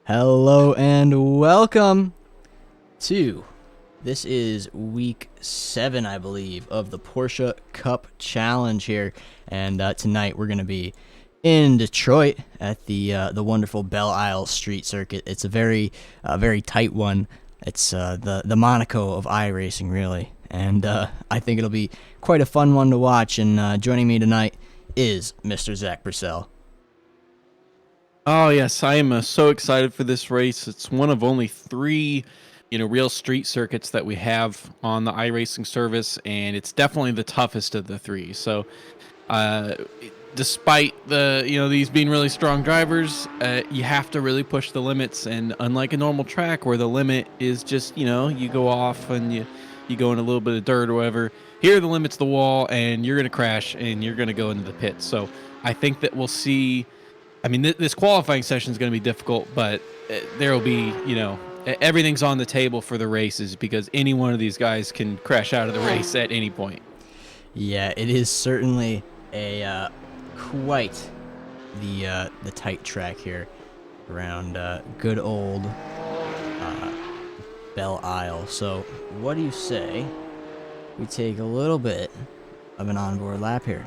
Hello and welcome to this is week 7, I believe, of the Porsche Cup Challenge here, and tonight we're gonna be in Detroit at the wonderful Belle Isle Street Circuit. It's a very tight one. It's the Monaco of iRacing, really, and I think it'll be quite a fun one to watch. And joining me tonight is Mr. Zach Purcell. Oh yes, I am so excited for this race. It's one of only three, real street circuits that we have on the iRacing service, and it's definitely the toughest of the three. So, uh, despite these being really strong drivers, you have to really push the limits. And unlike a normal track where the limit is just, you go off and you go in a little bit of dirt or whatever, here the limit's the wall, and you're gonna crash and you're gonna go into the pits. So I think that we'll see. I mean, this qualifying session is going to be difficult, but there will be, everything's on the table for the races because any one of these guys can crash out of the race at any point. Yeah, it is certainly a quite the tight track here around good old Belle Isle. So, what do you say we take a little bit of an onboard lap here?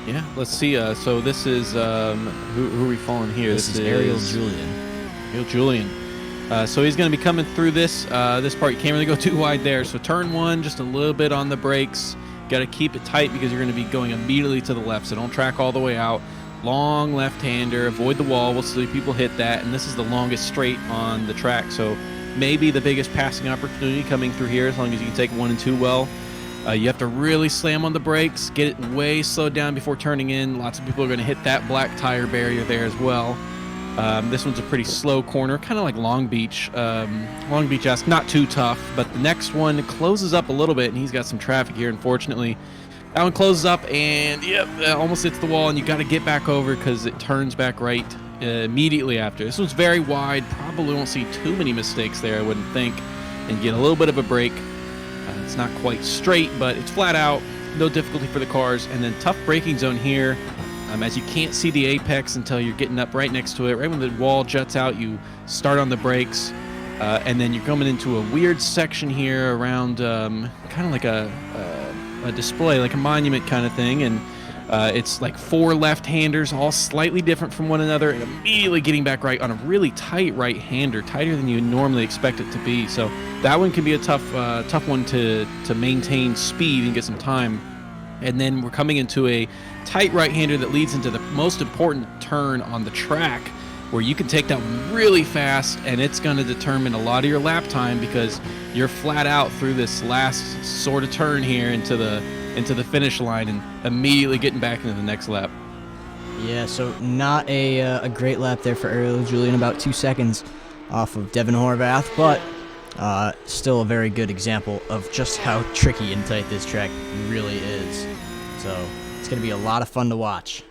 Yeah, let's see. So this is who are we following here? This is Ariel Julian. Ariel Julian. So he's going to be coming through this part. You can't really go too wide there. So turn one, just a little bit on the brakes. Got to keep it tight because you're going to be going immediately to the left. So don't track all the way out. Long left-hander. Avoid the wall. We'll see people hit that. And this is the longest straight on the track. So maybe the biggest passing opportunity coming through here as long as you can take 1 and 2 well. You have to really slam on the brakes, get it way slowed down before turning in. Lots of people are going to hit that black tire barrier there as well. This one's a pretty slow corner, kind of like Long Beach. Long Beach-esque, not too tough, but the next one closes up a little bit, and he's got some traffic here, unfortunately. That one closes up, and yep, almost hits the wall, and you got to get back over because it turns back right immediately after. This one's very wide, probably won't see too many mistakes there, I wouldn't think, and get a little bit of a break. It's not quite straight, but it's flat out, no difficulty for the cars. And then tough braking zone here, as you can't see the apex until you're getting up right next to it. Right when the wall juts out, you start on the brakes, and then you're coming into a weird section here around kind of like a display, like a monument kind of thing. And it's like 4 left-handers, all slightly different from one another, and immediately getting back right on a really tight right-hander, tighter than you normally expect it to be. So that one can be a tough one to maintain speed and get some time. And then we're coming into a tight right-hander that leads into the most important turn on the track, where you can take that one really fast, and it's going to determine a lot of your lap time because you're flat out through this last sort of turn here into the finish line and immediately getting back into the next lap. Yeah, so not a great lap there for Ariel Julian, about 2 seconds off of Devin Horvath, but still a very good example of just how tricky and tight this track really is. So it's going to be a lot of fun to watch.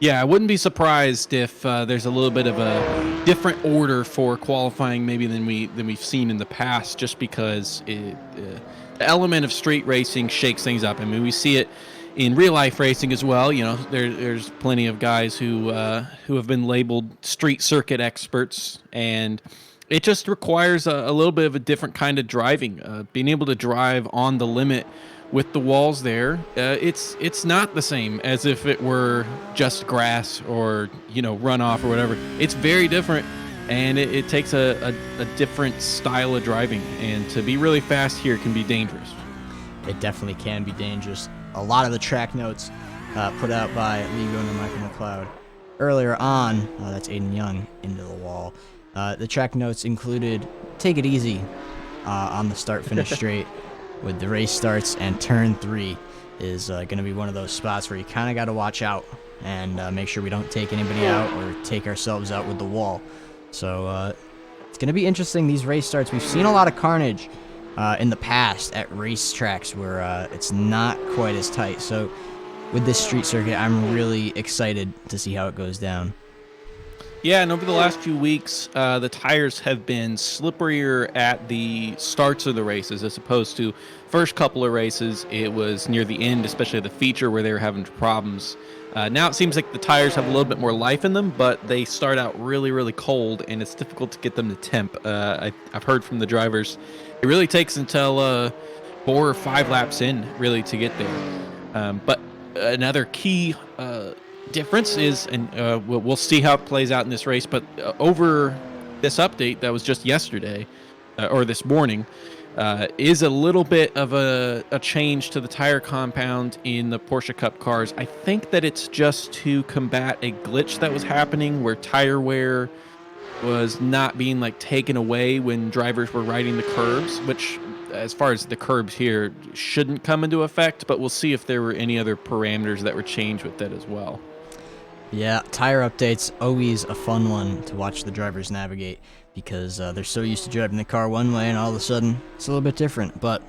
Yeah, I wouldn't be surprised if there's a little bit of a different order for qualifying maybe than we've seen in the past, just because the element of street racing shakes things up. I mean, we see it in real life racing as well. There's plenty of guys who have been labeled street circuit experts, and it just requires a little bit of a different kind of driving. Being able to drive on the limit with the walls there, it's not the same as if it were just grass or runoff or whatever. It's very different, and it takes a different style of driving, and to be really fast here can be dangerous. It definitely can be dangerous. A lot of the track notes put out by Lee and Michael McLeod earlier on, that's Aiden Young into the wall. The track notes included take it easy on the start-finish straight with the race starts, and turn 3 is going to be one of those spots where you kind of got to watch out and make sure we don't take anybody out or take ourselves out with the wall. So it's going to be interesting, these race starts. We've seen a lot of carnage in the past at race tracks where it's not quite as tight. So with this street circuit, I'm really excited to see how it goes down. Yeah, and over the last few weeks, the tires have been slipperier at the starts of the races as opposed to first couple of races. It was near the end, especially the feature, where they were having problems Now it seems like the tires have a little bit more life in them, but they start out really, really cold, and it's difficult to get them to temp. I've heard from the drivers, it really takes until 4 or 5 laps in, really, to get there. But another key difference is, and we'll see how it plays out in this race, but over this update that was just yesterday, or this morning, is a little bit of a change to the tire compound in the Porsche Cup cars. I think that it's just to combat a glitch that was happening where tire wear was not being like taken away when drivers were riding the curbs, which, as far as the curbs here, shouldn't come into effect, but we'll see if there were any other parameters that were changed with that as well. Yeah, tire updates, always a fun one to watch the drivers navigate, because they're so used to driving the car one way, and all of a sudden it's a little bit different. But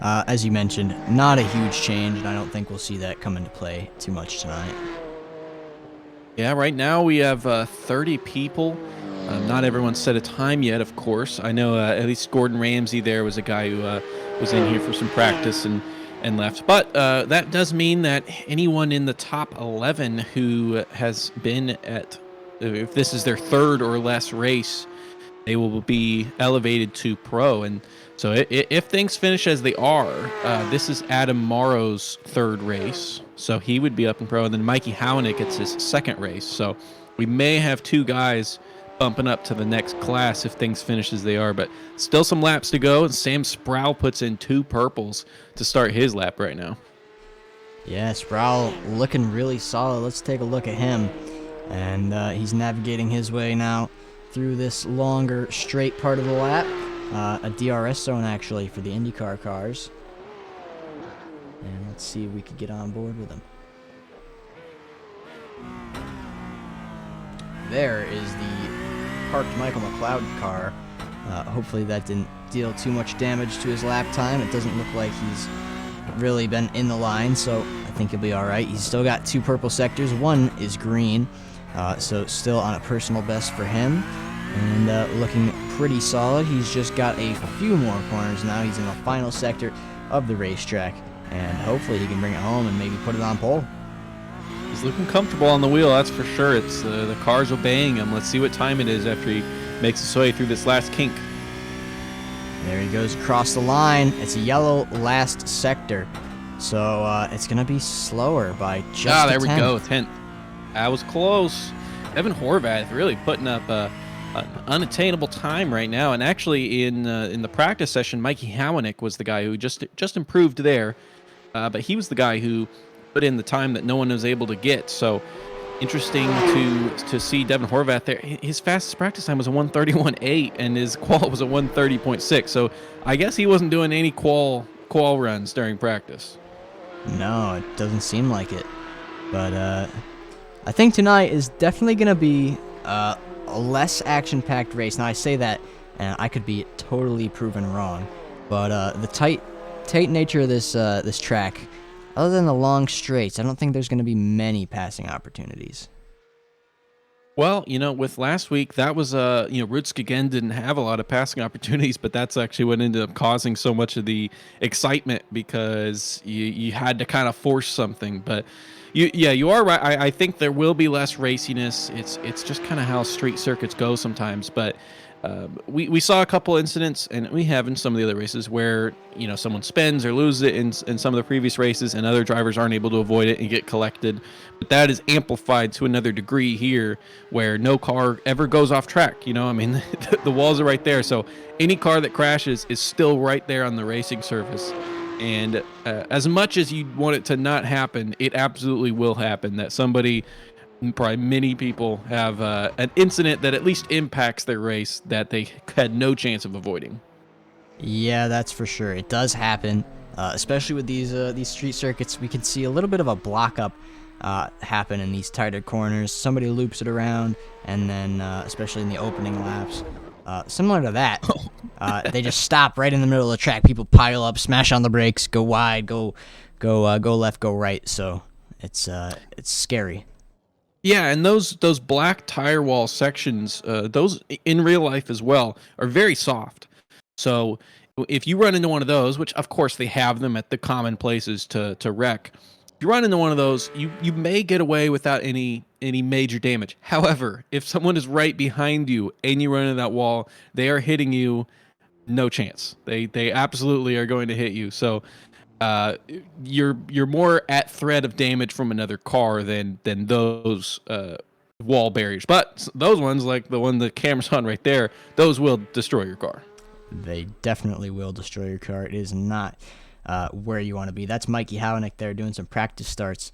as you mentioned, not a huge change, and I don't think we'll see that come into play too much tonight. Yeah, right now we have 30 people. Not everyone's set a time yet, of course. I know at least Gordon Ramsay there was a guy who was in here for some practice and left. But that does mean that anyone in the top 11 who has been at, if this is their third or less race, they will be elevated to pro. And so if things finish as they are, this is Adam Morrow's third race. So he would be up in pro. And then Mikey Hownick, it's his second race. So we may have 2 guys bumping up to the next class if things finish as they are, but still some laps to go, and Sam Sproul puts in 2 purples to start his lap right now. Yeah, Sproul looking really solid. Let's take a look at him, and he's navigating his way now through this longer straight part of the lap, a DRS zone actually for the IndyCar cars, and let's see if we could get on board with him. There is the parked Michael McLeod car. Hopefully that didn't deal too much damage to his lap time. It doesn't look like he's really been in the line, so I think he'll be all right. He's still got 2 purple sectors. 1 is green, so still on a personal best for him, and looking pretty solid. He's just got a few more corners now. He's in the final sector of the racetrack, and hopefully he can bring it home and maybe put it on pole. He's looking comfortable on the wheel, that's for sure. It's the car's obeying him. Let's see what time it is after he makes his way through this last kink. There he goes across the line. It's a yellow last sector, so it's going to be slower by just there a we tenth. go, 10th. That was close. Evan Horvath really putting up an unattainable time right now. And actually, in the practice session, Mikey Hownick was the guy who just improved there. But he was the guy who put in the time that no one was able to get. So interesting to see Devin Horvath there. His fastest practice time was a 1:31.8, and his qual was a 1:30.6. So I guess he wasn't doing any qual runs during practice. No, it doesn't seem like it. But I think tonight is definitely going to be a less action-packed race. Now, I say that, and I could be totally proven wrong. But the tight nature of this track, other than the long straights, I don't think there's going to be many passing opportunities. Well, with last week, that was, Rudsk didn't have a lot of passing opportunities, but that's actually what ended up causing so much of the excitement, because you had to kind of force something. But you are right. I think there will be less raciness. It's just kind of how street circuits go sometimes. But we saw a couple incidents, and we have in some of the other races, where someone spins or loses it in some of the previous races, and other drivers aren't able to avoid it and get collected. But that is amplified to another degree here, where no car ever goes off track. The walls are right there, so any car that crashes is still right there on the racing surface. And as much as you want it to not happen, it absolutely will happen. That somebody, probably many people, have an incident that at least impacts their race that they had no chance of avoiding. Yeah, that's for sure. It does happen, especially with these street circuits. We can see a little bit of a block up happen in these tighter corners. Somebody loops it around, and then especially in the opening laps, similar to that, they just stop right in the middle of the track. People pile up, smash on the brakes, go wide, go left, go right. So it's scary. Yeah, and those black tire wall sections, those in real life as well, are very soft. So if you run into one of those, which of course they have them at the common places to wreck, you run into one of those, you may get away without any major damage. However, if someone is right behind you and you run into that wall, they are hitting you, no chance. They absolutely are going to hit you. So you're more at threat of damage from another car than those wall barriers. But those ones, like the one the camera's on right there, those will destroy your car. They definitely will destroy your car. It is not where you want to be. That's Mikey Hownick there doing some practice starts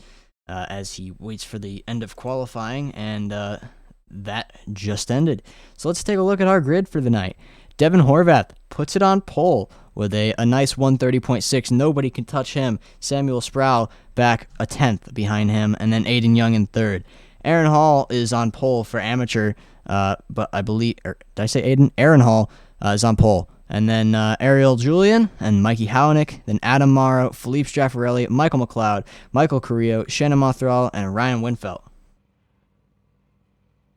as he waits for the end of qualifying, and that just ended. So let's take a look at our grid for the night. Devin Horvath puts it on pole with a nice 130.6. Nobody can touch him. Samuel Sproul back a 10th behind him, and then Aiden Young in third. Aaron Hall is on pole for amateur, but I believe, did I say Aiden? Aaron Hall is on pole. And then Ariel Julian and Mikey Hownick, then Adam Morrow, Philippe Straffarelli, Michael McLeod, Michael Carrillo, Shannon Mothral, and Ryan Winfeld.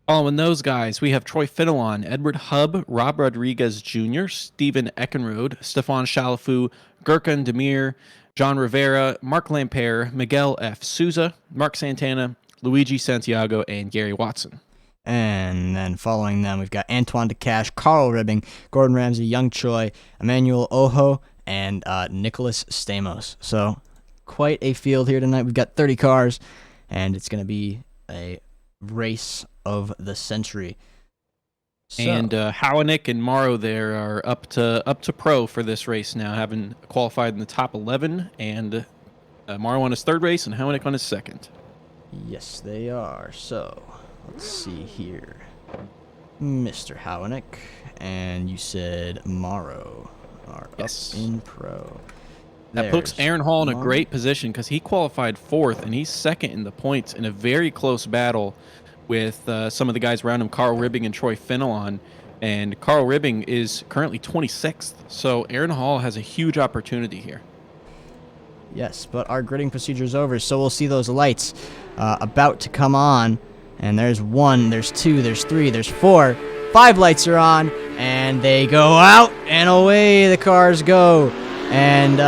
Following those guys, we have Troy Fenelon, Edward Hubb, Rob Rodriguez Jr., Stephen Eckenrode, Stefan Chalafu, Gurkan Demir, John Rivera, Mark Lampere, Miguel F. Souza, Mark Santana, Luigi Santiago, and Gary Watson. And then following them, we've got Antoine DeCash, Carl Ribbing, Gordon Ramsay, Young Choi, Emmanuel Ojo, and Nicholas Stamos. So quite a field here tonight. We've got 30 cars, and it's going to be a race of the century. So, and Hownick and Morrow there are up to pro for this race now, having qualified in the top 11, and Morrow on his third race and Hownick on his second. Yes, they are. So let's see here. Mr. Hownick, and you said Morrow are up in pro. That puts Aaron Hall in a great position because he qualified fourth, and he's second in the points in a very close battle with some of the guys around him, Carl Ribbing and Troy Fenelon. And Carl Ribbing is currently 26th, so Aaron Hall has a huge opportunity here. Yes, but our gridding procedure is over, so we'll see those lights about to come on. And there's 1, there's 2, there's 3, there's 4. 5 lights are on, and they go out, and away the cars go. And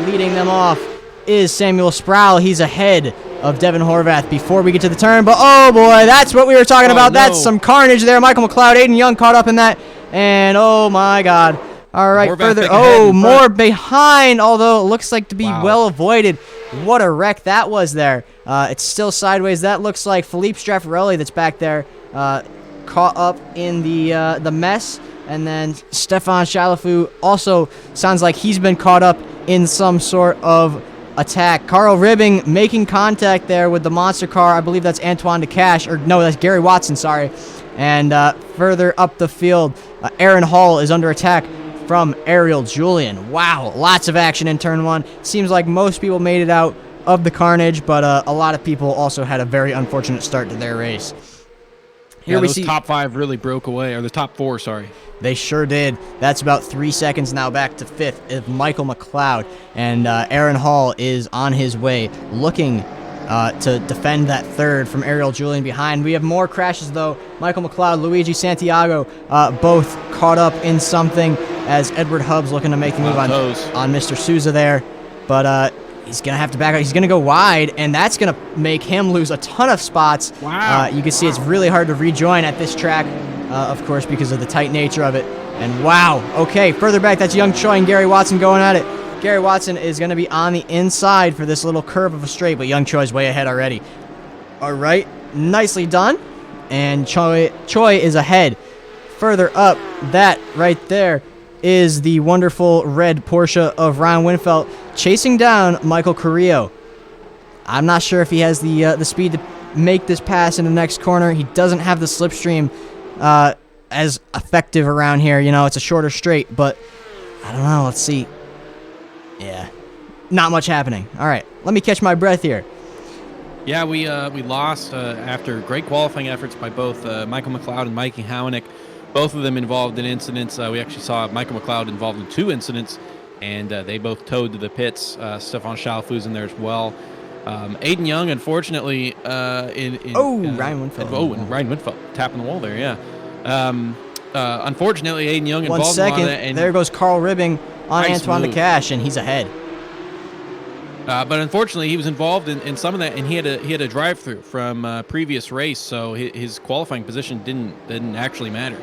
leading them off is Samuel Sproul. He's ahead of Devin Horvath before we get to the turn. But, oh, boy, that's what we were talking about. No. That's some carnage there. Michael McLeod, Aiden Young caught up in that. And, oh, my God. All right, Horvath further. Oh, more behind, although it looks like to be well avoided. What a wreck that was there. It's still sideways. That looks like Philippe Straffarelli that's back there caught up in the mess. And then Stefan Chalafu also sounds like he's been caught up in some sort of attack. Carl Ribbing making contact there with the monster car. I believe that's Antoine DeCash. Or no, that's Gary Watson, sorry. And further up the field, Aaron Hall is under attack from Ariel Julian. Wow, lots of action in turn 1. Seems like most people made it out of the carnage, but a lot of people also had a very unfortunate start to their race. Here we see top 5 really broke away, or the top 4, sorry. They sure did. That's about 3 seconds now back to 5th of Michael McLeod, and Aaron Hall is on his way looking to defend that 3rd from Ariel Julian behind. We have more crashes, though. Michael McLeod, Luigi Santiago, both caught up in something as Edward Hubb's looking to make the move on Mr. Souza there. But he's going to have to back out. He's going to go wide, and that's going to make him lose a ton of spots. Wow. You can see it's really hard to rejoin at this track, of course, because of the tight nature of it. And wow. Okay, further back, that's Young Choi and Gary Watson going at it. Gary Watson is going to be on the inside for this little curve of a straight, but Young Choi's way ahead already. All right, nicely done. And Choi is ahead. Further up, that right there is the wonderful red Porsche of Ryan Winfeld chasing down Michael Carrillo. I'm not sure if he has the speed to make this pass in the next corner. He doesn't have the slipstream as effective around here. You know, it's a shorter straight, but I don't know. Let's see. Yeah, not much happening. All right, let me catch my breath here. Yeah, we lost after great qualifying efforts by both Michael McLeod and Mikey Hownick. Both of them involved in incidents. We actually saw Michael McLeod involved in 2 incidents, and they both towed to the pits. Stefan Chalafu's in there as well. Aiden Young, unfortunately, Ryan Winfeld. And Ryan Winfeld tapping the wall there. Yeah. Unfortunately, Aiden Young involved 1 second. In a lot of that, and there goes Carl Ribbing on nice Antoine move. DeCash, and he's ahead. But unfortunately, he was involved in some of that, and he had a drive-through from previous race, so his qualifying position didn't actually matter.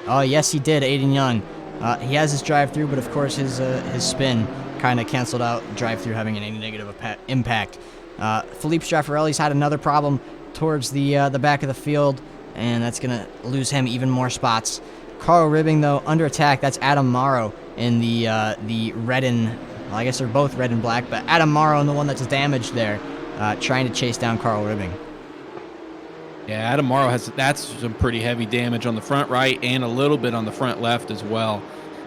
Oh, yes, he did, Aiden Young. He has his drive-through, but of course his spin kind of canceled out drive-through having any negative impact. Philippe Straffarelli's had another problem towards the back of the field, and that's going to lose him even more spots. Carl Ribbing, though, under attack. That's Adam Morrow in the red and, well, I guess they're both red and black, but Adam Morrow in the one that's damaged there, trying to chase down Carl Ribbing. Yeah, Adam Morrow that's some pretty heavy damage on the front right and a little bit on the front left as well.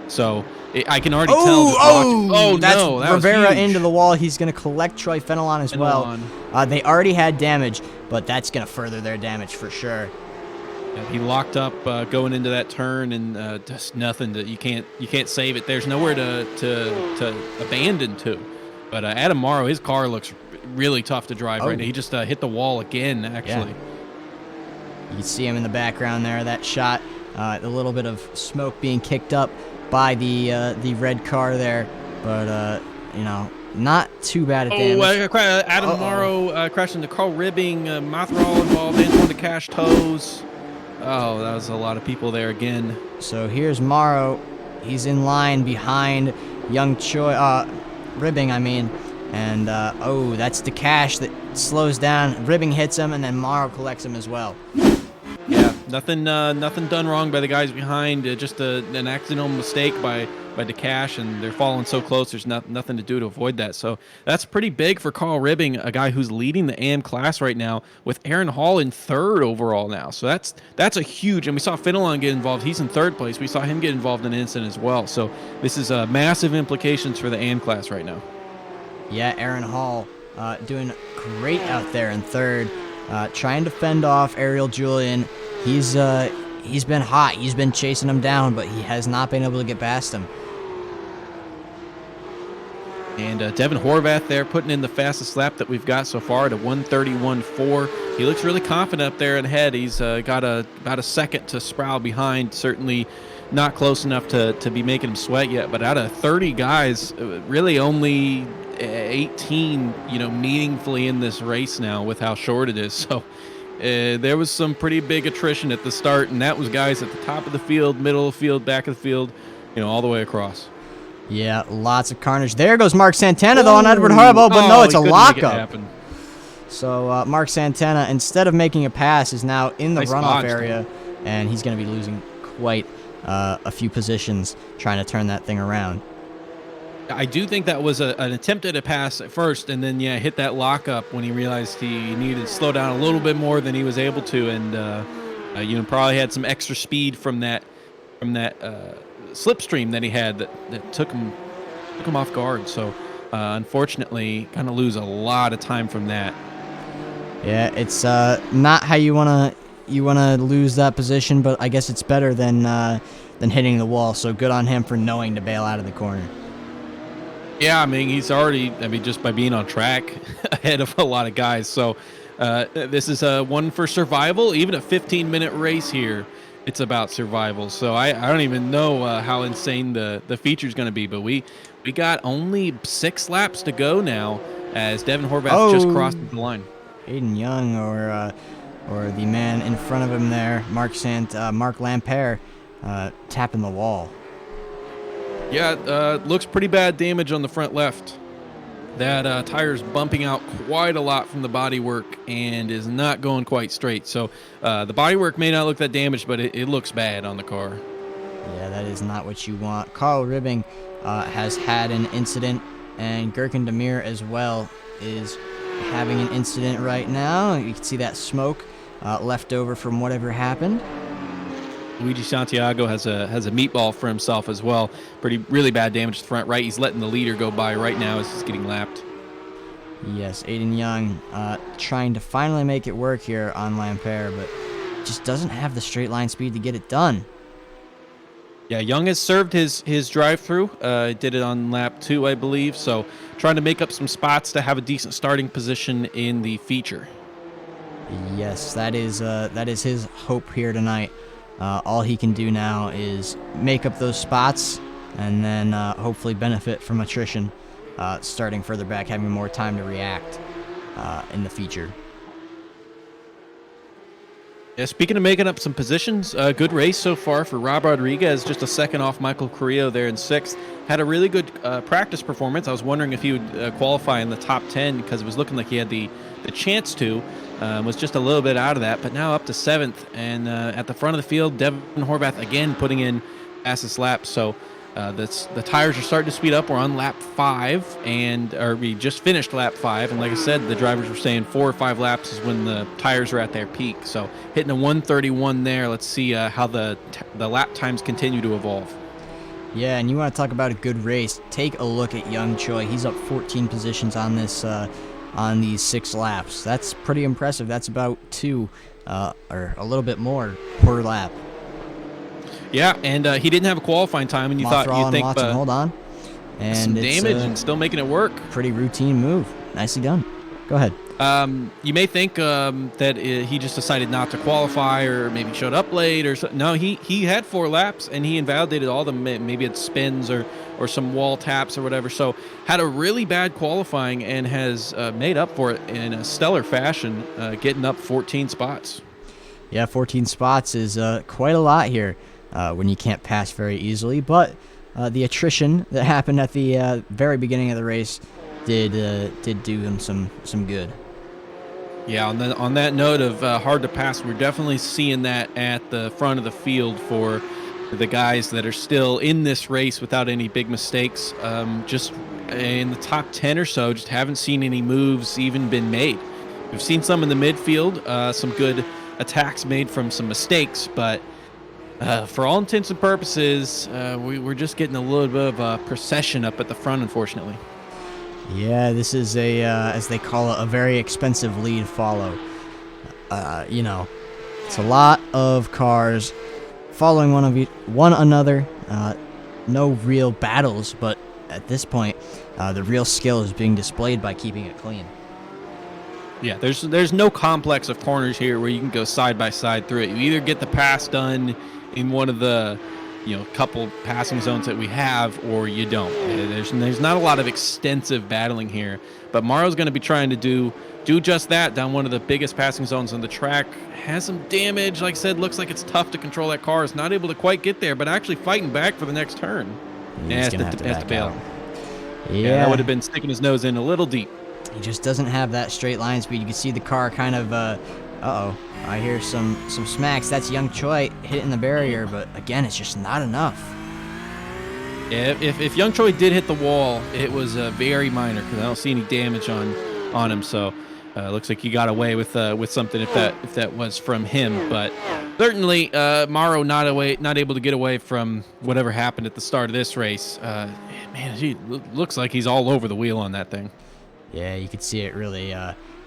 So I can already tell. That's no, that Rivera was huge. into the wall. He's going to collect Troy Fenelon as well. They already had damage, but that's going to further their damage for sure. Yeah, he locked up going into that turn, and just nothing that you can't save it. There's nowhere to abandon to. But Adam Morrow, his car looks really tough to drive right now. He just hit the wall again, actually. Yeah. You can see him in the background there. That shot, a little bit of smoke being kicked up by the red car there, but you know, not too bad at damage. Adam Morrow crashed into Carl Ribbing, Mothra involved, Antoine DeCash toes. Oh, that was a lot of people there again. So here's Morrow. He's in line behind young Ribbing, I mean. And, that's DeCash that slows down. Ribbing hits him, and then Morrow collects him as well. Yeah, nothing done wrong by the guys behind. Just an accidental mistake by DeCash, and they're falling so close. There's nothing to do to avoid that. So that's pretty big for Carl Ribbing, a guy who's leading the AM class right now, with Aaron Hall in third overall now. So that's a huge. And we saw Fenelon get involved. He's in third place. We saw him get involved in an incident as well. So this is massive implications for the AM class right now. Yeah, Aaron Hall doing great out there in third, trying to fend off Ariel Julian. He's been hot. He's been chasing him down, but he has not been able to get past him. And Devin Horvath there putting in the fastest lap that we've got so far at a 1:31.4. He looks really confident up there ahead. He's got about a second to Sproul behind. Certainly not close enough to be making him sweat yet. But out of 30 guys, really only 18, meaningfully in this race now with how short it is. So there was some pretty big attrition at the start, and that was guys at the top of the field, middle of the field, back of the field, all the way across. Yeah, lots of carnage. There goes Mark Santana, though, on Edward Harbaugh, but no, it's a lockup. So Mark Santana, instead of making a pass, is now in the runoff area, and he's going to be losing quite a few positions trying to turn that thing around. I do think that was an attempt at a pass at first, and then, hit that lockup when he realized he needed to slow down a little bit more than he was able to, and probably had some extra speed from that slipstream that he had that took him off guard. So unfortunately, kind of lose a lot of time from that. Yeah, it's not how you wanna lose that position, but I guess it's better than hitting the wall. So good on him for knowing to bail out of the corner. Yeah, I mean, he's already, just by being on track ahead of a lot of guys. So this is one for survival. Even a 15-minute race here, it's about survival. So I don't even know how insane the feature's going to be. But we got only 6 laps to go now as Devin Horvath just crossed the line. Aiden Young or the man in front of him there, Mark Lampere, tapping the wall. Yeah, looks pretty bad damage on the front left. That tire's bumping out quite a lot from the bodywork and is not going quite straight. So the bodywork may not look that damaged, but it looks bad on the car. Yeah, that is not what you want. Carl Ribbing has had an incident, and Gurkan Demir as well is having an incident right now. You can see that smoke left over from whatever happened. Luigi Santiago has a meatball for himself as well. Really bad damage to the front right. He's letting the leader go by right now as he's getting lapped. Yes, Aiden Young trying to finally make it work here on Lampere, but just doesn't have the straight line speed to get it done. Yeah, Young has served his drive-through. Did it on lap 2, I believe. So trying to make up some spots to have a decent starting position in the feature. Yes, that is his hope here tonight. All he can do now is make up those spots and then hopefully benefit from attrition starting further back, having more time to react in the feature. Yeah, speaking of making up some positions, good race so far for Rob Rodriguez, just a second off Michael Carrillo there in 6th. Had a really good practice performance. I was wondering if he would qualify in the top 10 because it was looking like he had the chance to. Was just a little bit out of that, but now up to 7th. And at the front of the field, Devin Horvath again putting in fastest lap. So the tires are starting to speed up. We're on lap 5, or we just finished lap 5. And like I said, the drivers were saying 4 or 5 laps is when the tires are at their peak. So hitting a 131 there. Let's see how the lap times continue to evolve. Yeah, and you want to talk about a good race? Take a look at Young Choi. He's up 14 positions on this on these 6 laps. That's pretty impressive. That's about 2 or a little bit more per lap. Yeah, and he didn't have a qualifying time, and you'd think Watson, hold on. And some damage and still making it work. Pretty routine move. Nicely done. Go ahead. You may think that he just decided not to qualify or maybe showed up late or something. No, he had 4 laps and he invalidated all the maybe it's spins or some wall taps or whatever. So had a really bad qualifying and has made up for it in a stellar fashion, getting up 14 spots. Yeah, 14 spots is quite a lot here when you can't pass very easily. But the attrition that happened at the very beginning of the race did do him some good. Yeah, on that note of hard to pass, we're definitely seeing that at the front of the field for the guys that are still in this race without any big mistakes. Just in the top 10 or so, just haven't seen any moves even been made. We've seen some in the midfield, some good attacks made from some mistakes, but for all intents and purposes, we're just getting a little bit of a procession up at the front, unfortunately. Yeah, this is as they call it, a very expensive lead follow. It's a lot of cars following one another. No real battles, but at this point, the real skill is being displayed by keeping it clean. Yeah, there's no complex of corners here where you can go side by side through it. You either get the pass done in one of the couple passing zones that we have, or you don't. There's not a lot of extensive battling here, but Maro's going to be trying to do just that down one of the biggest passing zones on the track. Has some damage. Like I said, looks like it's tough to control that car. It's not able to quite get there, but actually fighting back for the next turn. He's gonna have to back out. Yeah, that would have been sticking his nose in a little deep. He just doesn't have that straight line speed. You can see the car kind of uh-oh. I hear some smacks. That's Young Choi hitting the barrier, but again, it's just not enough. Yeah, if Young Choi did hit the wall, it was very minor because I don't see any damage on him. So looks like he got away with something if that was from him. But certainly Maro not able to get away from whatever happened at the start of this race. Man, he looks like he's all over the wheel on that thing. Yeah, you could see it really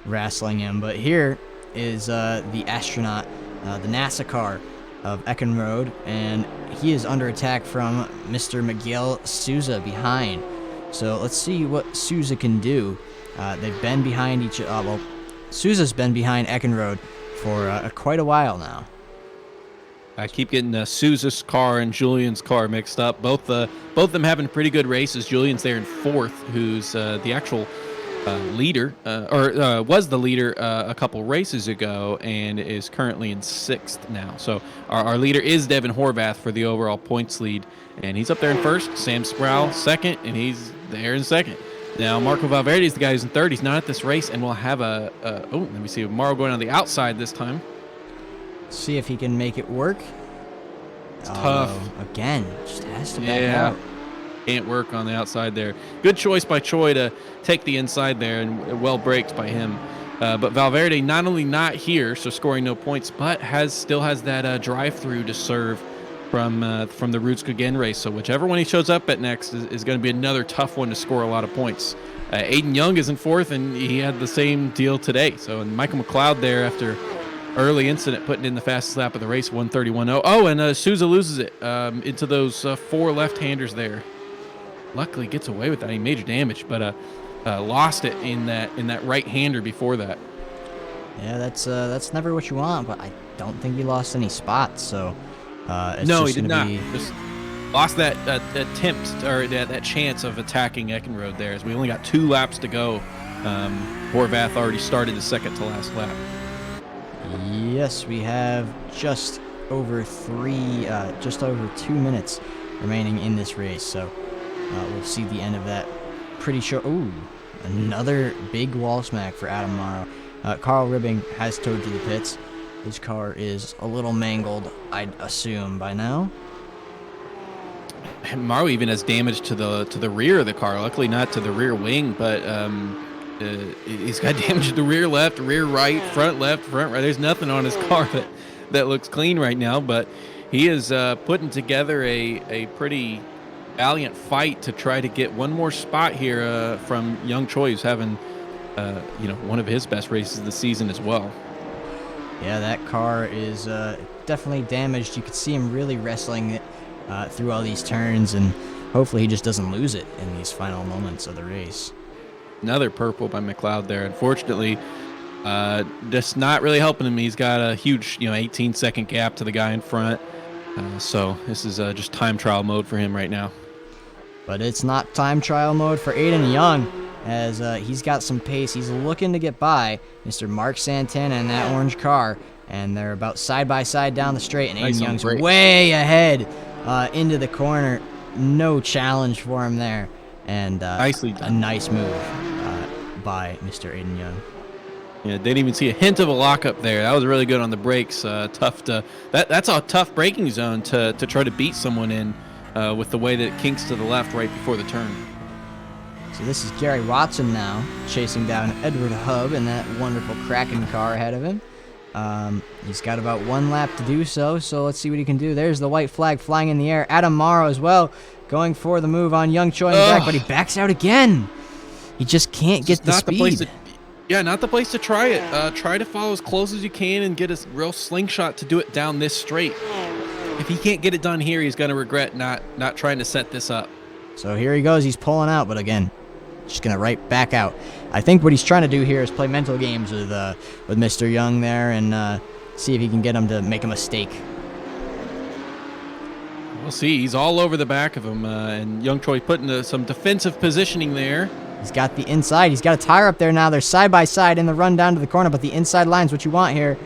wrestling him. But here is the astronaut, the NASA car of Eckenrode, and he is under attack from Mr. Miguel Souza behind. So let's see what Souza can do. They've been behind each other. Well, Souza's been behind Eckenrode for quite a while now. I keep getting Souza's car and Julian's car mixed up. Both of them having pretty good races. Julian's there in 4th, who's the actual leader, or was the leader a couple races ago, and is currently in 6th now. So our leader is Devin Horvath for the overall points lead, and he's up there in 1st. Sam Sproul 2nd, and he's there in 2nd. Now Marco Valverde is the guy who's in 3rd. He's not at this race, and we'll have let me see, Maro going on the outside this time. See if he can make it work. It's tough. Again, just has to back out. Can't work on the outside there. Good choice by Choi to take the inside there, and well braked by him. But Valverde not only not here, so scoring no points, but still has that drive-through to serve from the Roots-Gagen race. So whichever one he shows up at next is going to be another tough one to score a lot of points. Aiden Young is in 4th, and he had the same deal today. So and Michael McLeod there after early incident putting in the fastest lap of the race, 131.0. Oh, and Souza loses it into those 4 left-handers there. Luckily gets away with that. He major damage, but lost it in that right-hander before that. Yeah, that's never what you want, but I don't think he lost any spots. So no, he did not. lost that attempt or that chance of attacking Eckenrode there, as we only got 2 laps to go. Horvath already started the second to last lap. Yes, we have just over 2 minutes remaining in this race, so we'll see the end of that pretty sure. Ooh, another big wall smack for Adam Morrow. Carl Ribbing has towed to the pits. His car is a little mangled, I'd assume, by now. Morrow even has damage to the rear of the car. Luckily, not to the rear wing, but he's got damage to the rear left, rear right, front left, front right. There's nothing on his car that looks clean right now, but he is putting together a pretty valiant fight to try to get one more spot here from Young Choi, who's having one of his best races of the season as well. Yeah, that car is definitely damaged. You could see him really wrestling it through all these turns, and hopefully he just doesn't lose it in these final moments of the race. Another purple by McLeod there. Unfortunately, just not really helping him. He's got a huge 18-second gap to the guy in front. So this is just time trial mode for him right now. But it's not time trial mode for Aiden Young, as he's got some pace. He's looking to get by Mr. Mark Santana in that orange car, and they're about side by side down the straight, and Aiden Young's way ahead into the corner. No challenge for him there, and nicely done. A nice move by Mr. Aiden Young. Yeah, didn't even see a hint of a lockup there. That was really good on the brakes. That's a tough braking zone to try to beat someone in with the way that it kinks to the left right before the turn. So this is Gary Watson now chasing down Edward Hubb in that wonderful Kraken car ahead of him. He's got about 1 lap to do so let's see what he can do. There's the white flag flying in the air. Adam Morrow as well, going for the move on Young Choi in the back, but he backs out again. He just can't get the speed. Not the place to try it. Try to follow as close as you can and get a real slingshot to do it down this straight. If he can't get it done here, he's going to regret not trying to set this up. So here he goes. He's pulling out, but again, just going to right back out. I think what he's trying to do here is play mental games with Mr. Young there and see if he can get him to make a mistake. We'll see. He's all over the back of him, and Young Choi putting some defensive positioning there. He's got the inside. He's got a tire up there now. They're side by side in the run down to the corner, but the inside line's what you want here.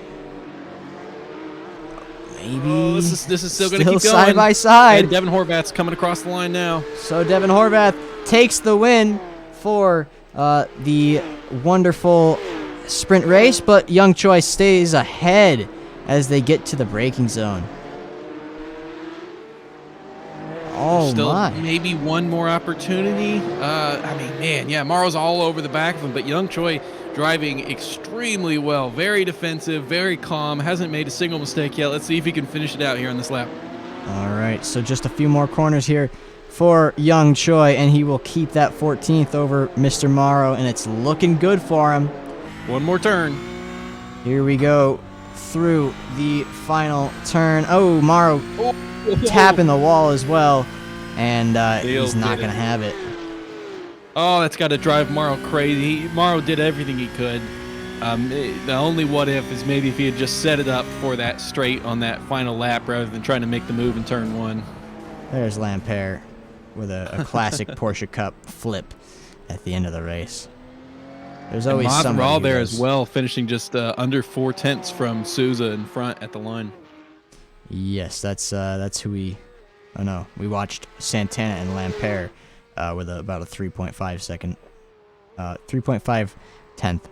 Maybe this is still going to keep going. Side by side. And Devin Horvath's coming across the line now. So Devin Horvath takes the win for the wonderful sprint race, but Young Choi stays ahead as they get to the braking zone. Oh, still my. Maybe one more opportunity. Morrow's all over the back of him, but Young Choi driving extremely well. Very defensive, very calm, hasn't made a single mistake yet. Let's see if he can finish it out here on this lap. All right, so just a few more corners here for Young Choi, and he will keep that 14th over Mr. Morrow, and it's looking good for him. One more turn. Here we go through the final turn. Oh, Morrow tapping the wall as well, and he's not going to have it. Oh, that's got to drive Morrow crazy. Morrow did everything he could. The only what if is maybe if he had just set it up for that straight on that final lap rather than trying to make the move in turn 1. There's Lampere with a classic Porsche Cup flip at the end of the race. There's always somebody Raw there as well, finishing just under 4 tenths from Souza in front at the line. Yes, that's who we. Oh no, we watched Santana and Lampere with about a 3.5 tenth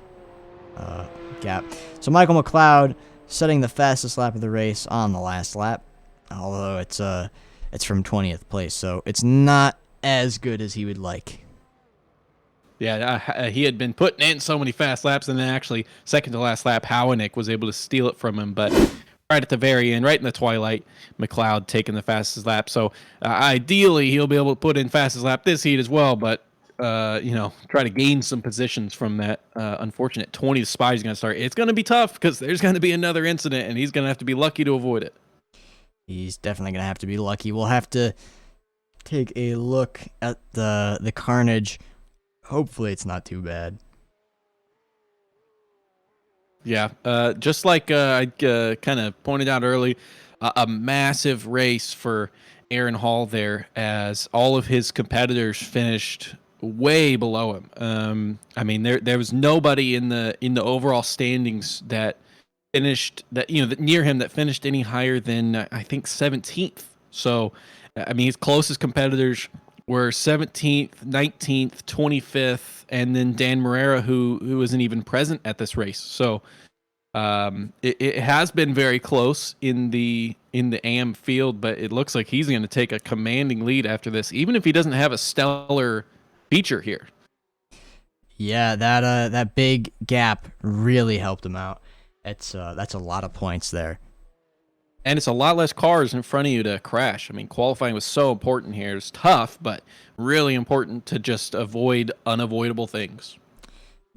gap. So Michael McLeod setting the fastest lap of the race on the last lap, although it's from 20th place, so it's not as good as he would like. Yeah, he had been putting in so many fast laps, and then actually second to last lap, Howanek was able to steal it from him, but right at the very end, right in the twilight, McLeod taking the fastest lap. So ideally, he'll be able to put in fastest lap this heat as well, but try to gain some positions from that unfortunate 20th spot he's going to start. It's going to be tough because there's going to be another incident, and he's going to have to be lucky to avoid it. He's definitely going to have to be lucky. We'll have to take a look at the carnage. Hopefully it's not too bad. Yeah, just like I kind of pointed out early, a massive race for Aaron Hall there, as all of his competitors finished way below him. I mean, there was nobody in the overall standings that finished that near him that finished any higher than I think 17th. So, I mean, his closest competitors were 17th, 19th, 25th, and then Dan Morera, who isn't even present at this race. So, it has been very close in the AM field, but it looks like he's going to take a commanding lead after this, even if he doesn't have a stellar feature here. Yeah, that big gap really helped him out. That's a lot of points there. And it's a lot less cars in front of you to crash. I mean, qualifying was so important here. It's tough, but really important to just avoid unavoidable things.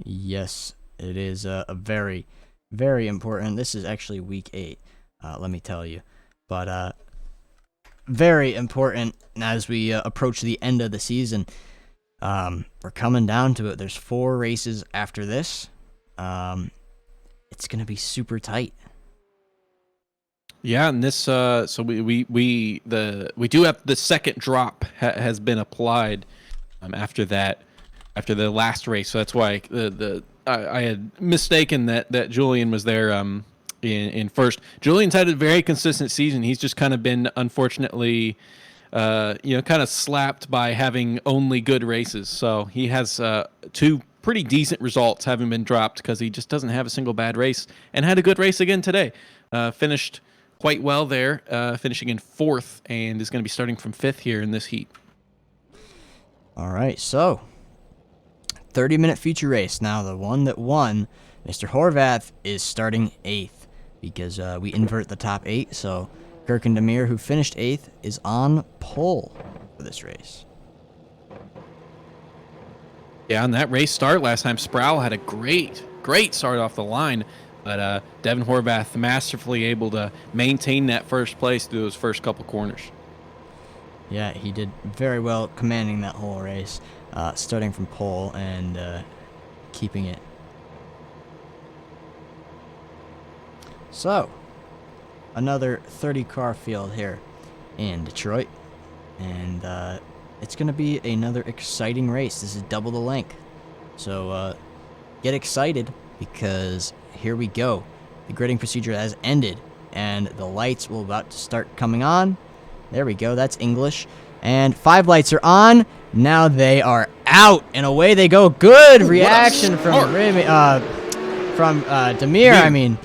Yes, it is a very, very important. This is actually week 8, let me tell you. But very important as we approach the end of the season. We're coming down to it. There's 4 races after this. It's going to be super tight. Yeah, and this so we do have the second drop has been applied after the last race. So that's why I had mistaken that Julian was there in first. Julian's had a very consistent season. He's just kind of been unfortunately kind of slapped by having only good races. So he has 2 pretty decent results having been dropped because he just doesn't have a single bad race, and had a good race again today. Finished quite well there, finishing in 4th, and is going to be starting from 5th here in this heat. All right, so 30-minute feature race. Now the one that won, Mr. Horvath, is starting 8th because we invert the top 8. So Gurkan Demir, who finished 8th, is on pole for this race. Yeah, on that race start last time, Sproul had a great start off the line, but Devin Horvath masterfully able to maintain that first place through those first couple corners. Yeah, he did very well commanding that whole race, starting from pole and keeping it. So, another 30-car field here in Detroit, and it's going to be another exciting race. This is double the length, so get excited because here we go. The gridding procedure has ended, and the lights will about to start coming on. There we go. That's English. And 5 lights are on. Now they are out, and away they go. Good reaction from Demir. I mean,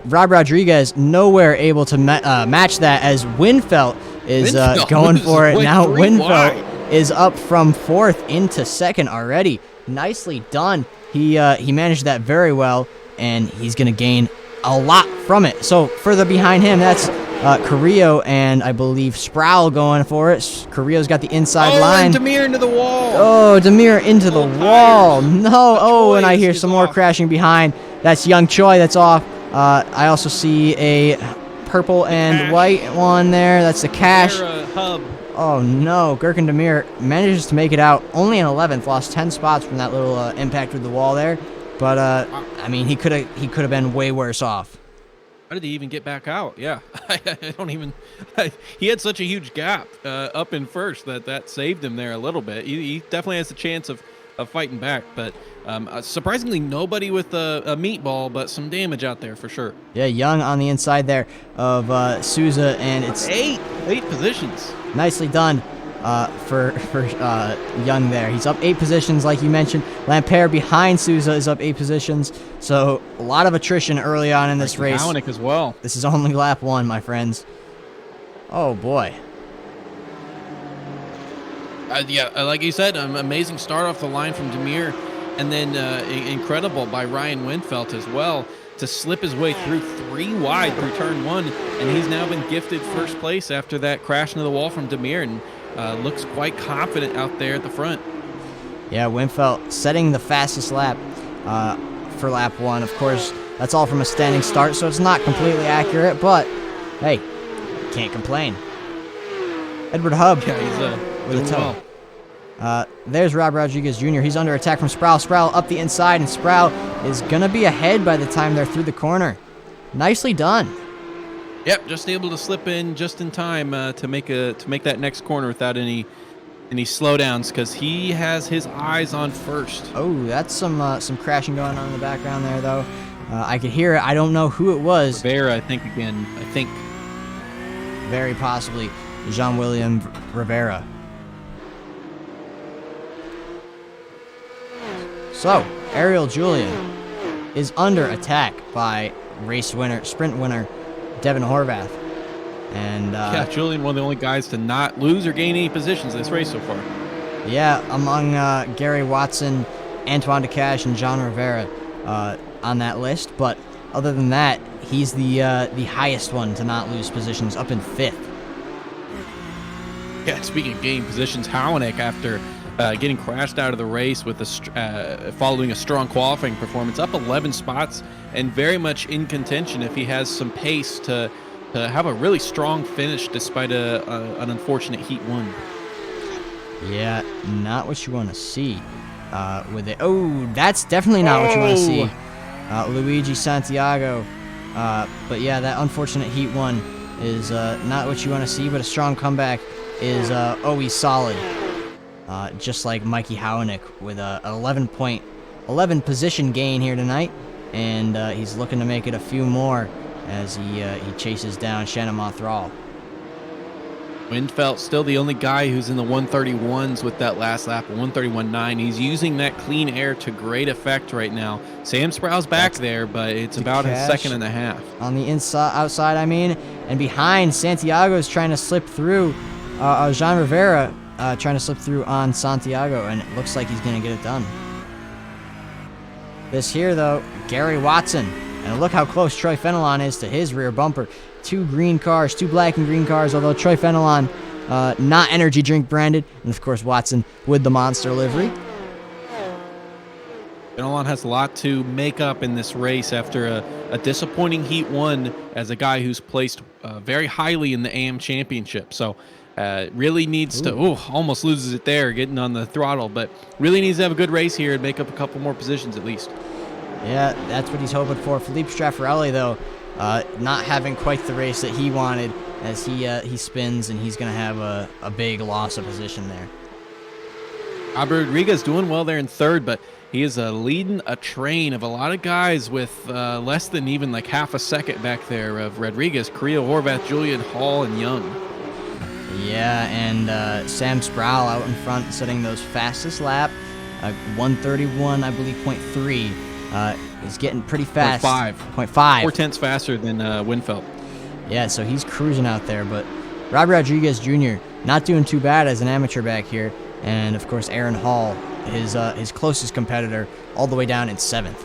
Rob Rodriguez nowhere able to match that as Winfeld is going for it. Now Winfeld is up from 4th into 2nd already. Nicely done. He managed that very well, and he's going to gain a lot from it. So further behind him, that's Carrillo and I believe Sproul going for it. Carrillo's got the inside line. And Demir into the wall. Oh, Demir into the wall. No. Oh, and I hear some more crashing behind. That's Young Choi. That's off. I also see a purple and white one there. That's the Cash. Hub. Oh no, Gurkan Demir manages to make it out. Only in 11th, lost 10 spots from that little impact with the wall there. But I mean, he could have been way worse off. How did he even get back out? Yeah, I don't even. He had such a huge gap up in first that saved him there a little bit. He definitely has a chance of fighting back, but surprisingly nobody with a meatball, but some damage out there for sure. Yeah, Young on the inside there of Souza, and it's eight positions. Nicely done for Young there. He's up 8 positions, like you mentioned. Lampere behind Souza is up 8 positions. So a lot of attrition early on in this race. Kalanick as well. This is only lap 1, my friends. Oh boy. Yeah, like you said, amazing start off the line from Demir, and then incredible by Ryan Winfeld as well to slip his way through 3 wide through turn 1, and he's now been gifted first place after that crash into the wall from Demir, and looks quite confident out there at the front. Yeah, Winfeld setting the fastest lap for lap 1. Of course, that's all from a standing start, so it's not completely accurate, but hey, can't complain. Edward Hub. Yeah, he's with a toe. Well. There's Rob Rodriguez Jr. He's under attack from Sproul. Sproul up the inside, and Sproul is going to be ahead by the time they're through the corner. Nicely done. Yep, just able to slip in just in time to make that next corner without any slowdowns, because he has his eyes on first. Oh, that's some crashing going on in the background there, though. I could hear it. I don't know who it was. Rivera, I think again. I think Very possibly Jean-William Rivera. So, Ariel Julian is under attack by sprint winner, Devin Horvath. And yeah, Julian, one of the only guys to not lose or gain any positions this race so far. yeah, among Gary Watson, Antoine Decache, and John Rivera on that list. But other than that, he's the highest one to not lose positions, up in 5th. Yeah, speaking of gaining positions, Howanick, after getting crashed out of the race with following a strong qualifying performance, up 11 spots and very much in contention if he has some pace to have a really strong finish despite an unfortunate Heat 1. Yeah, not what you want to see with it. Oh, that's definitely not what you want to see. Luigi Santiago. But yeah, that unfortunate Heat 1 is not what you want to see, but a strong comeback is always solid. Just like Mikey Howanick with an 11 position gain here tonight, and he's looking to make it a few more as he chases down Shannon Mothral. Windfelt still the only guy who's in the 131s with that last lap, 131.9. He's using that clean air to great effect right now. Sam Sproul's back there, but it's about a second and a half. On the outside, and behind, Santiago's trying to slip through. Jean Rivera trying to slip through on Santiago, and it looks like he's going to get it done. This here, though, Gary Watson. And look how close Troy Fenelon is to his rear bumper. 2 green cars, 2 black and green cars, although Troy Fenelon not energy drink branded. And, of course, Watson with the monster livery. Fenelon has a lot to make up in this race after a disappointing Heat 1 as a guy who's placed very highly in the AM Championship. So really needs to, almost loses it there, getting on the throttle, but really needs to have a good race here and make up a couple more positions at least. Yeah, that's what he's hoping for. Philippe Straffarelli, though, not having quite the race that he wanted as he spins, and he's going to have a big loss of position there. Robert Rodriguez doing well there in 3rd, but he is leading a train of a lot of guys with less than even like half a second back there of Rodriguez, Creel, Horvath, Julian, Hall, and Young. Yeah, and Sam Sproul out in front setting those fastest lap, 131, I believe, .3. Is getting pretty fast. 0.5. 0.5. 4 tenths faster than Winfeld. Yeah, so he's cruising out there. But Robbie Rodriguez Jr. not doing too bad as an amateur back here. And, of course, Aaron Hall, his closest competitor, all the way down in 7th.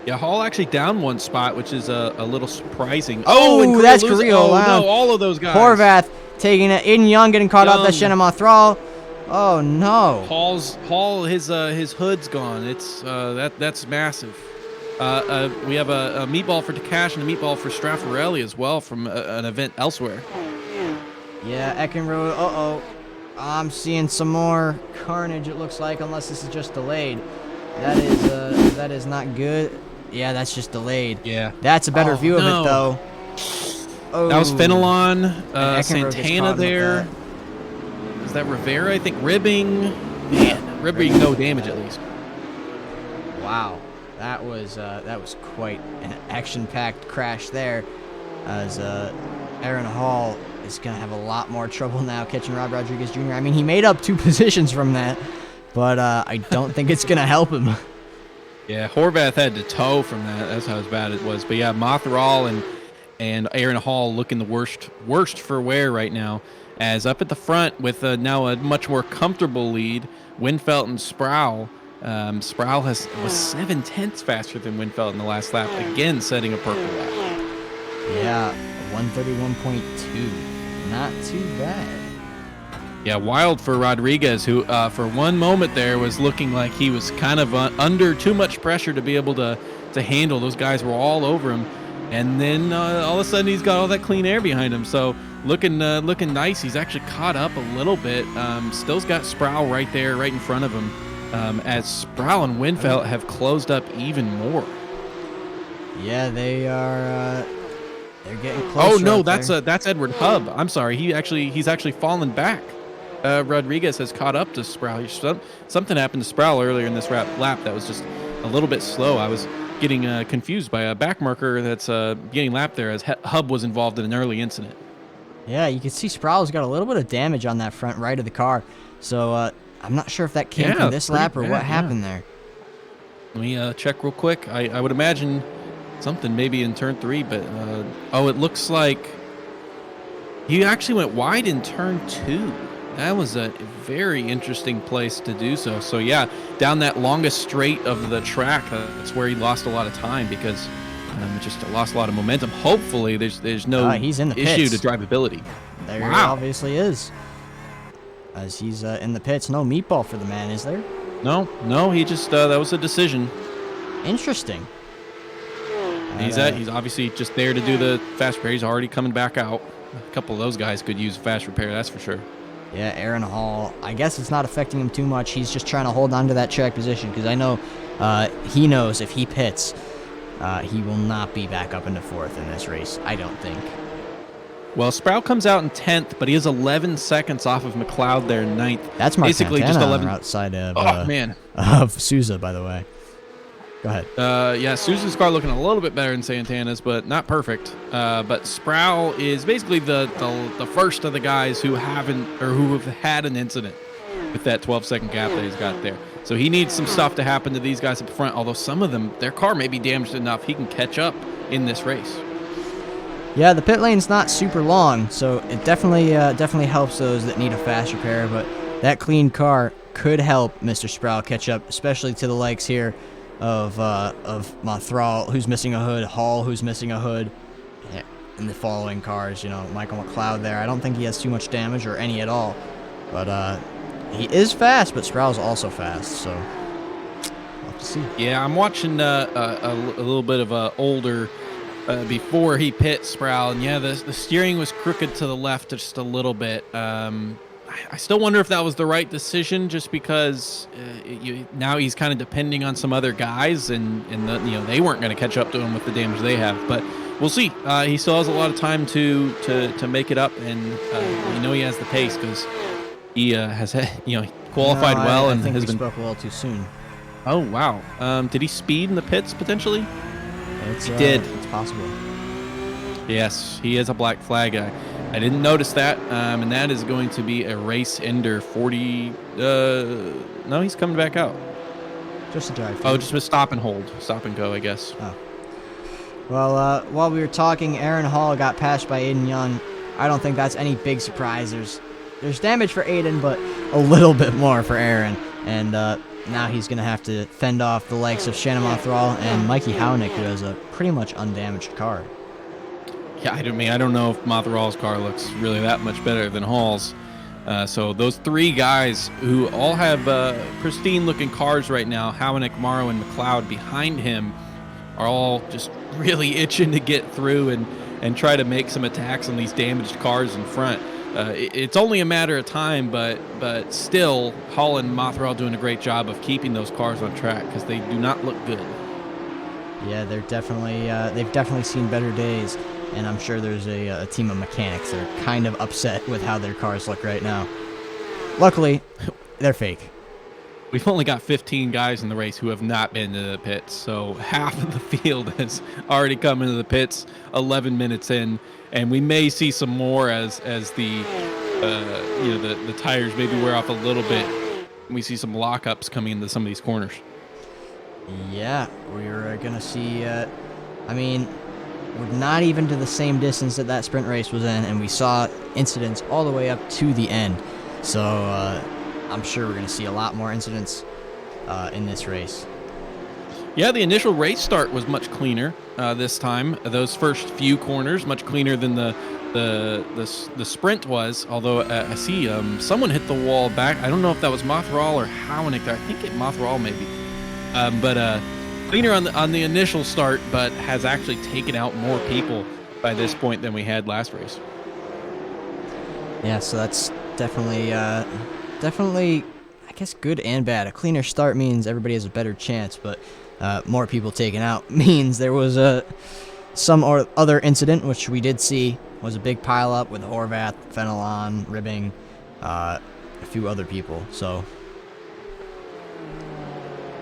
Yeah, Hall actually down 1 spot, which is a little surprising. Oh, that's Carrillo. Oh, no, all of those guys. Horvath taking it. Aiden Young getting caught up. That's Shannon Mothral. Oh no! His hood's gone. It's that's massive. We have a meatball for Decache and a meatball for Straffarelli as well from an event elsewhere. Yeah, Eckenrode. I'm seeing some more carnage. It looks like, unless this is just delayed. That is not good. Yeah, that's just delayed. Yeah, that's a better view of it though. Oh, that was Fenelon, Santana there. Is that Rivera? I think ribbing. Man, ribbing, no damage at least. Wow, that was quite an action-packed crash there. As Aaron Hall is gonna have a lot more trouble now catching Rob Rodriguez Jr. I mean, he made up 2 positions from that, but I don't think it's gonna help him. Yeah, Horvath had to tow from that. That's how bad it was. But yeah, Mothral and Aaron Hall looking the worst for wear right now. As up at the front with now a much more comfortable lead, Winfelt and Sproul. Sproul was 7 tenths faster than Winfelt in the last lap, again setting a purple lap. Yeah, 131.2. Not too bad. Yeah, wild for Rodriguez, who for one moment there was looking like he was kind of under too much pressure to be able to handle. Those guys were all over him. And then all of a sudden he's got all that clean air behind him. So looking nice. He's actually caught up a little bit. Still's got Sproul right there, right in front of him. As Sproul and Winfelt have closed up even more. Yeah, they are They're getting closer. Oh no, that's Edward Hub. I'm sorry. He's actually fallen back. Rodriguez has caught up to Sproul. Something happened to Sproul earlier in this lap that was just a little bit slow. I was getting confused by a back marker that's getting lapped there as Hub was involved in an early incident. Yeah, you can see Sproul's got a little bit of damage on that front right of the car. So I'm not sure if that came from this lap or what happened there. Let me check real quick. I would imagine something maybe in turn 3, but it looks like he actually went wide in turn 2. That was a very interesting place to do so. So yeah, down that longest straight of the track, that's where he lost a lot of time because just lost a lot of momentum. Hopefully, there's no he's in the issue pits. to drivability. There he obviously is. As he's in the pits. No meatball for the man, is there? No, he just that was a decision. Interesting. He's obviously just there to do the fast repair. He's already coming back out. A couple of those guys could use fast repair, that's for sure. Yeah, Aaron Hall, I guess it's not affecting him too much. He's just trying to hold on to that track position because I know he knows if he pits, he will not be back up into 4th in this race, I don't think. Well, Sproul comes out in 10th, but he is 11 seconds off of McLeod there in 9th. That's Mark basically Santana just 11 outside of man Souza, by the way. Go ahead. Yeah, Souza's car looking a little bit better than Santana's, but not perfect. But Sproul is basically the first of the guys who have had an incident with that 12-second gap that he's got there. So he needs some stuff to happen to these guys up front. Although some of them, their car may be damaged enough he can catch up in this race. Yeah, the pit lane's not super long, so it definitely helps those that need a fast repair. But that clean car could help Mr. Sproul catch up, especially to the likes here of Monthrall, who's missing a hood, Hall, who's missing a hood, and the following cars. You know, Michael McLeod there. I don't think he has too much damage or any at all, but he is fast. But Sproul's also fast, so we'll have to see. Yeah, I'm watching a little bit of a older. Before he pit Sproul, and yeah, the steering was crooked to the left just a little bit. I still wonder if that was the right decision, just because now he's kind of depending on some other guys, and they weren't going to catch up to him with the damage they have. But we'll see. He still has a lot of time to make it up, and he has the pace because he has qualified well and I think has we been. spoke a little too soon. Oh wow! Did he speed in the pits potentially? He did. It's possible. Yes, he is a black flag. I didn't notice that, and that is going to be a race ender 40. No, he's coming back out. Just a drive. Oh, just a stop and hold, stop and go, I guess. Oh. Well, while we were talking, Aaron Hall got passed by Aiden Young. I don't think that's any big surprise. There's damage for Aiden, but a little bit more for Aaron, and now he's going to have to fend off the likes of Shannon Monthrall and Mikey Hownick, who has a pretty much undamaged car. Yeah, I don't know if Monthrall's car looks really that much better than Hall's. So those three guys who all have pristine-looking cars right now, Hownick, Morrow, and McLeod behind him, are all just really itching to get through and try to make some attacks on these damaged cars in front. It's only a matter of time, but still, Hall and Monthrall doing a great job of keeping those cars on track because they do not look good. Yeah, they've definitely seen better days, and I'm sure there's a team of mechanics that are kind of upset with how their cars look right now. Luckily, they're fake. We've only got 15 guys in the race who have not been to the pits, so half of the field has already come into the pits 11 minutes in. And we may see some more as the the tires maybe wear off a little bit. We see some lockups coming into some of these corners. Yeah, we're gonna see. We're not even to the same distance that sprint race was in, and we saw incidents all the way up to the end. So I'm sure we're gonna see a lot more incidents in this race. Yeah, the initial race start was much cleaner this time. Those first few corners much cleaner than the sprint was. Although I see someone hit the wall back. I don't know if that was Monthrall or Hownick. I think it Monthrall maybe. But cleaner on the initial start, but has actually taken out more people by this point than we had last race. Yeah, so that's definitely I guess good and bad. A cleaner start means everybody has a better chance, but more people taken out means there was some or other incident, which we did see, was a big pileup with Horvath, Fenelon, Ribbing, a few other people. So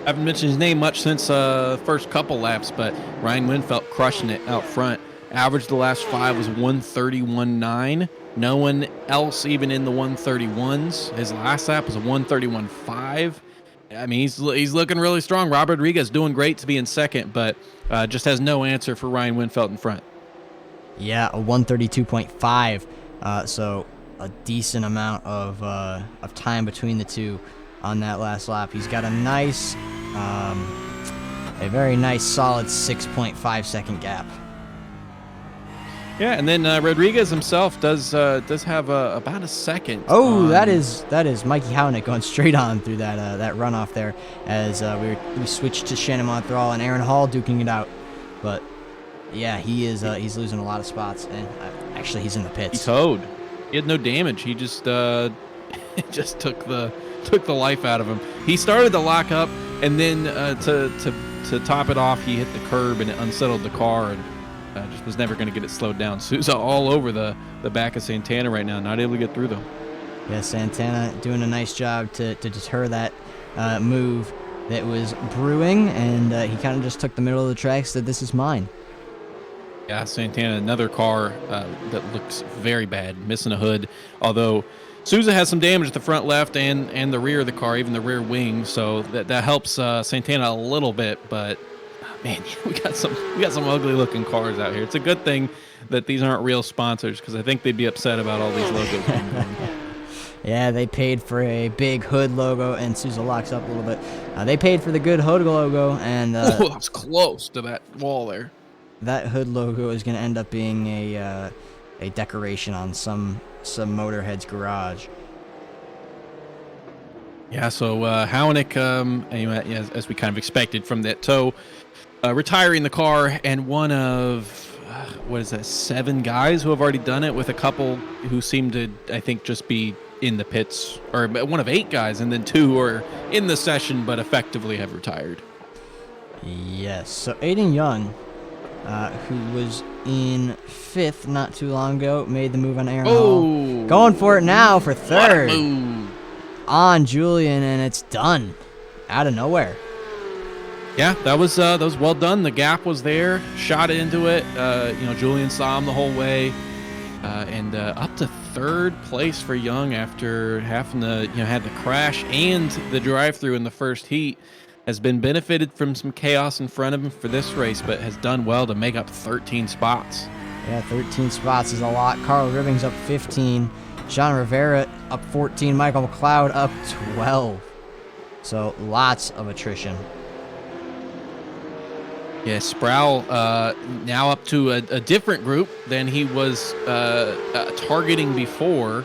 I haven't mentioned his name much since first couple laps, but Ryan Winfelt crushing it out front. Average the last 5 was 131.9. No one else even in the 131s. His last lap was a 131.5. I mean, he's looking really strong. Rob Rodriguez doing great to be in second, but just has no answer for Ryan Winfelt in front. yeah, a 132.5. So a decent amount of time between the two on that last lap. He's got a nice, a very nice solid 6.5 second gap. Yeah, and then Rodriguez himself does have about a second. Oh, that is Mikey Hownick going straight on through that runoff there as we switched to Shannon Monthrall and Aaron Hall duking it out. But yeah, he's losing a lot of spots, and actually he's in the pits. He towed. He had no damage. He just just took the life out of him. He started to lock up, and then to top it off, he hit the curb and it unsettled the car, and just was never going to get it slowed down. Souza all over the back of Santana right now, not able to get through them. Yeah, Santana doing a nice job to deter that move that was brewing, and he kind of just took the middle of the track, said, "This is mine." Yeah, Santana, another car that looks very bad, missing a hood. Although Souza has some damage at the front left and the rear of the car, even the rear wing, so that helps Santana a little bit. But man, we got some ugly looking cars out here. It's a good thing that these aren't real sponsors, because I think they'd be upset about all these logos being gone. Yeah, they paid for a big hood logo, and Souza locks up a little bit. They paid for the good hood logo, and that was close to that wall there. That hood logo is going to end up being a decoration on some motorhead's garage. Yeah, so Hownick, anyway, as we kind of expected from that tow, retiring the car, and one of, 7 guys who have already done it, with a couple who seem to, I think, just be in the pits, or one of 8 guys, and then 2 who are in the session but effectively have retired. Yes, so Aiden Young, who was in 5th not too long ago, made the move on Aaron Hall. Going for it now for 3rd. What a move. On Julian, and it's done out of nowhere. Yeah, that was well done. The gap was there, shot into it. Julian saw him the whole way, and up to 3rd place for Young after having to had the crash and the drive-through in the first heat. Has been benefited from some chaos in front of him for this race, but has done well to make up 13 spots. Yeah, 13 spots is a lot. Carl Ribbing's up 15. Sean Rivera up 14. Michael McLeod up 12. So lots of attrition. Yeah, Sproul now up to a different group than he was targeting before.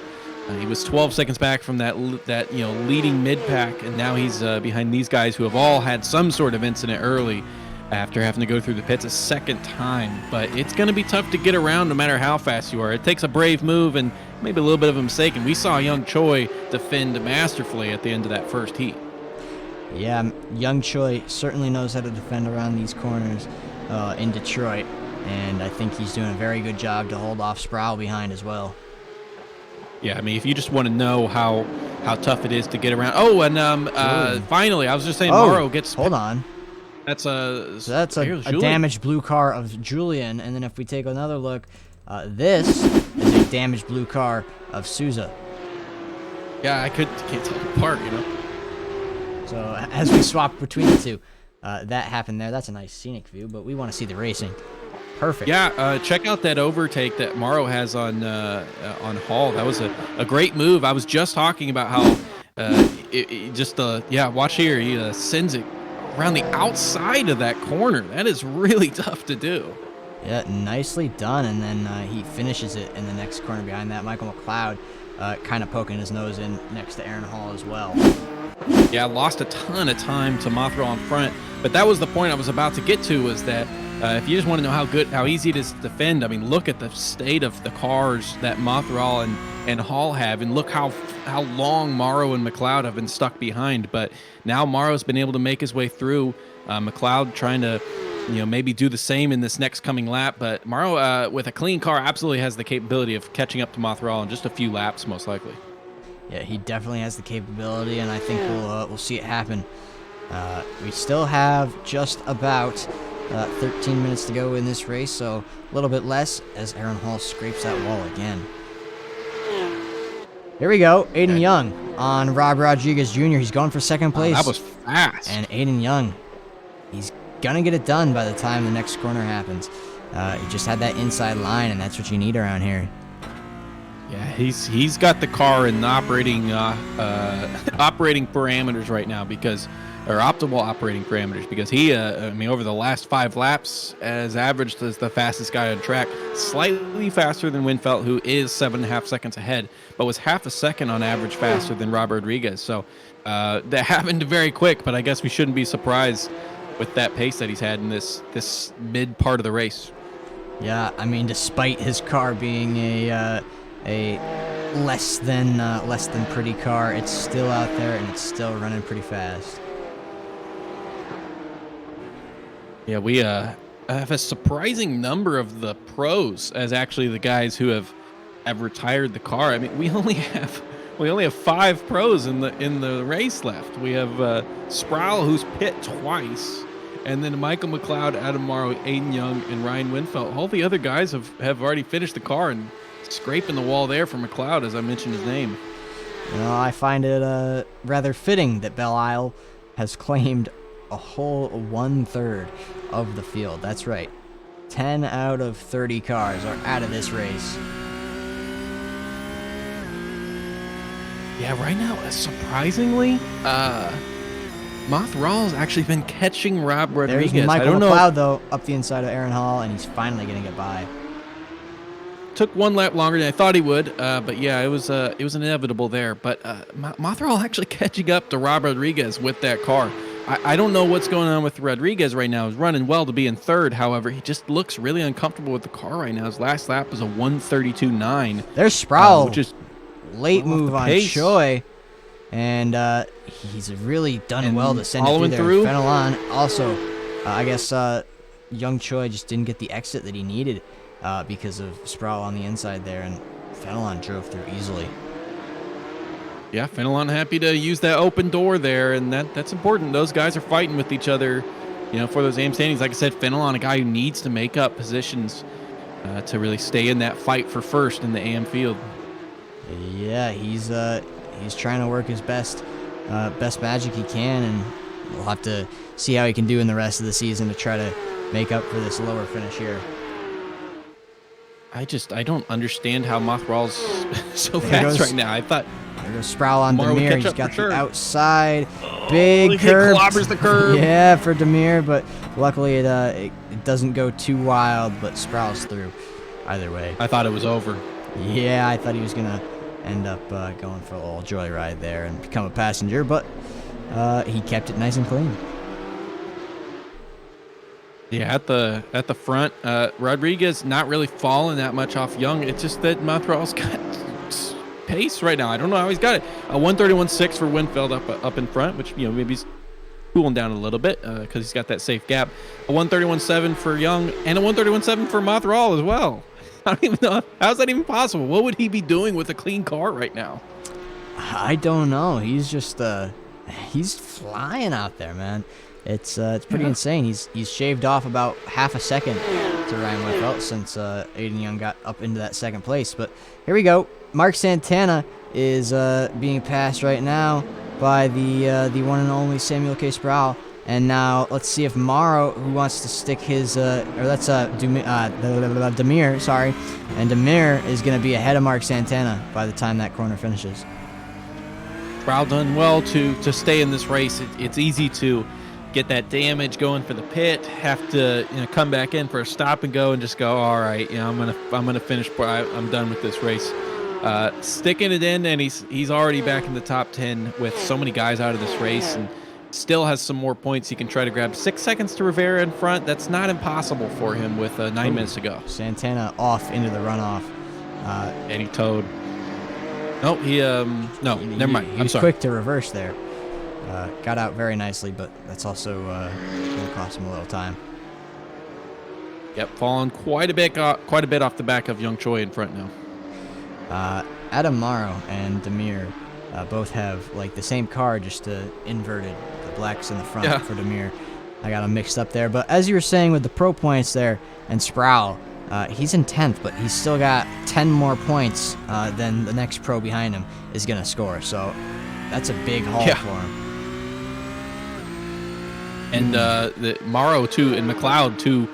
He was 12 seconds back from that leading mid-pack, and now he's behind these guys who have all had some sort of incident early after having to go through the pits a second time. But it's going to be tough to get around no matter how fast you are. It takes a brave move and maybe a little bit of a mistake, and we saw Young Choi defend masterfully at the end of that first heat. Yeah, Young Choi certainly knows how to defend around these corners in Detroit, and I think he's doing a very good job to hold off Sproul behind as well. Yeah, I mean, if you just want to know how tough it is to get around. Oh, and finally, I was just saying, Morrow gets. Hold on. That's a damaged blue car of Julian, and then if we take another look, this is a damaged blue car of Souza. Yeah, I can't tell them apart, So as we swap between the two, that happened there. That's a nice scenic view, but we want to see the racing. Perfect. Yeah, check out that overtake that Morrow has on Hall. That was a great move. I was just talking about how watch here. He sends it around the outside of that corner. That is really tough to do. Yeah, nicely done. And then he finishes it in the next corner behind that. Michael McLeod kind of poking his nose in next to Aaron Hall as well. Yeah, lost a ton of time to Mothra in front, but that was the point I was about to get to, was that if you just want to know how easy it is to defend, I mean, look at the state of the cars that Mothra and Hall have, and look how long Morrow and McLeod have been stuck behind. But now Morrow's been able to make his way through. McLeod trying to maybe do the same in this next coming lap. But Morrow, with a clean car, absolutely has the capability of catching up to Mothral in just a few laps, most likely. Yeah, he definitely has the capability, and I think we'll see it happen. We still have just about 13 minutes to go in this race, so a little bit less as Aaron Hall scrapes that wall again. Here we go, Aiden Young on Rob Rodriguez Jr. He's going for second place. That was fast. And Aiden Young, he's gonna get it done by the time the next corner happens. He just had that inside line, and that's what you need around here. Yeah, he's got the car in the operating operating parameters right now, because, or optimal operating parameters, because he, over the last 5 laps, has averaged as the fastest guy on track, slightly faster than Winfelt, who is 7.5 seconds ahead, but was half a second on average faster than Rob Rodriguez. So that happened very quick, but I guess we shouldn't be surprised with that pace that he's had in this mid part of the race. Yeah, I mean, despite his car being a less than pretty car, it's still out there and it's still running pretty fast. Yeah, we have a surprising number of the pros as actually the guys who have retired the car. I mean, we only have 5 pros in the race left. We have Sproul, who's pit twice, and then Michael McLeod, Adam Morrow, Aiden Young, and Ryan Winfelt. All the other guys have already finished the car, and scraping the wall there for McLeod, as I mentioned his name. I find it rather fitting that Belle Isle has claimed a whole 1/3 of the field. That's right. 10 out of 30 cars are out of this race. Yeah, right now, surprisingly, Moth Rawls actually been catching Rob Rodriguez. There's Michael McLeod, though, up the inside of Aaron Hall, and he's finally going to get by. Took 1 lap longer than I thought he would, but yeah, it was inevitable there. But Mothral actually catching up to Rob Rodriguez with that car. I don't know what's going on with Rodriguez right now. He's running well to be in 3rd. However, he just looks really uncomfortable with the car right now. His last lap was a 1:32.9. There's Sproul, which is late move on Choi, and he's really done well to send it through there. Fenelon also, I guess young Choi just didn't get the exit that he needed because of Sproul on the inside there, and Fenelon drove through easily. Yeah, Fenelon happy to use that open door there, and that's important. Those guys are fighting with each other, for those AM standings. Like I said, Fenelon, a guy who needs to make up positions to really stay in that fight for first in the AM field. Yeah, he's trying to work his best magic he can, and we'll have to see how he can do in the rest of the season to try to make up for this lower finish here. I don't understand how Mothrawl's so fast right now. I thought there goes Sproul on Demir. He's got the outside. Oh, Big curve. Clobbers the curve. Yeah, for Demir, but luckily it doesn't go too wild, but Sproul's through either way. I thought it was over. Yeah, I thought he was going to end up going for a little joyride there and become a passenger, but he kept it nice and clean. Yeah, at the front, Rodriguez not really falling that much off Young. It's just that Montreal's got pace right now. I don't know how he's got it. A 1:31.6 for Winfeld up in front, which maybe he's cooling down a little bit because he's got that safe gap. A 1:31.7 for Young and a 1:31.7 for Mothral as well. I don't even know, how's that even possible? What would he be doing with a clean car right now? I don't know. He's just he's flying out there, man. It's pretty insane. He's shaved off about half a second to Ryan Winfelt since Aiden Young got up into that second place. But here we go. Mark Santana is being passed right now by the one and only Samuel K. Sproul. And now let's see if Morrow, who wants to stick his Demir, sorry, and Demir is going to be ahead of Mark Santana by the time that corner finishes. Sproul done well to stay in this race. It's easy to get that damage going for the pit, have to come back in for a stop and go and just go, all right, I'm gonna finish. I'm done with this race. Sticking it in, and he's already back in the top 10 with so many guys out of this race, and still has some more points he can try to grab. 6 seconds to Rivera in front. That's not impossible for him with 9 minutes to go. Santana off into the runoff. And he towed. No, never mind. I'm sorry. Quick to reverse there. Got out very nicely, but that's also going to cost him a little time. Yep, falling quite a bit off the back of Young Choi in front now. Adam Morrow and Demir both have like the same car, just inverted. The black's in the front for Demir. I got him mixed up there. But as you were saying with the pro points there, and Sproul, he's in 10th, but he's still got 10 more points than the next pro behind him is going to score. So that's a big haul for him. And the Morrow, too, and McLeod, too.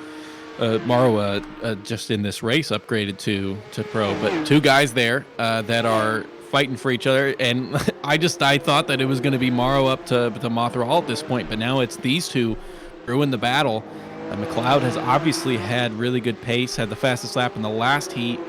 Morrow just in this race upgraded to pro, but two guys there that are fighting for each other, and I thought that it was going to be Morrow up to Mothral at this point, but now it's these two ruin the battle. McLeod has obviously had really good pace, had the fastest lap in the last heat,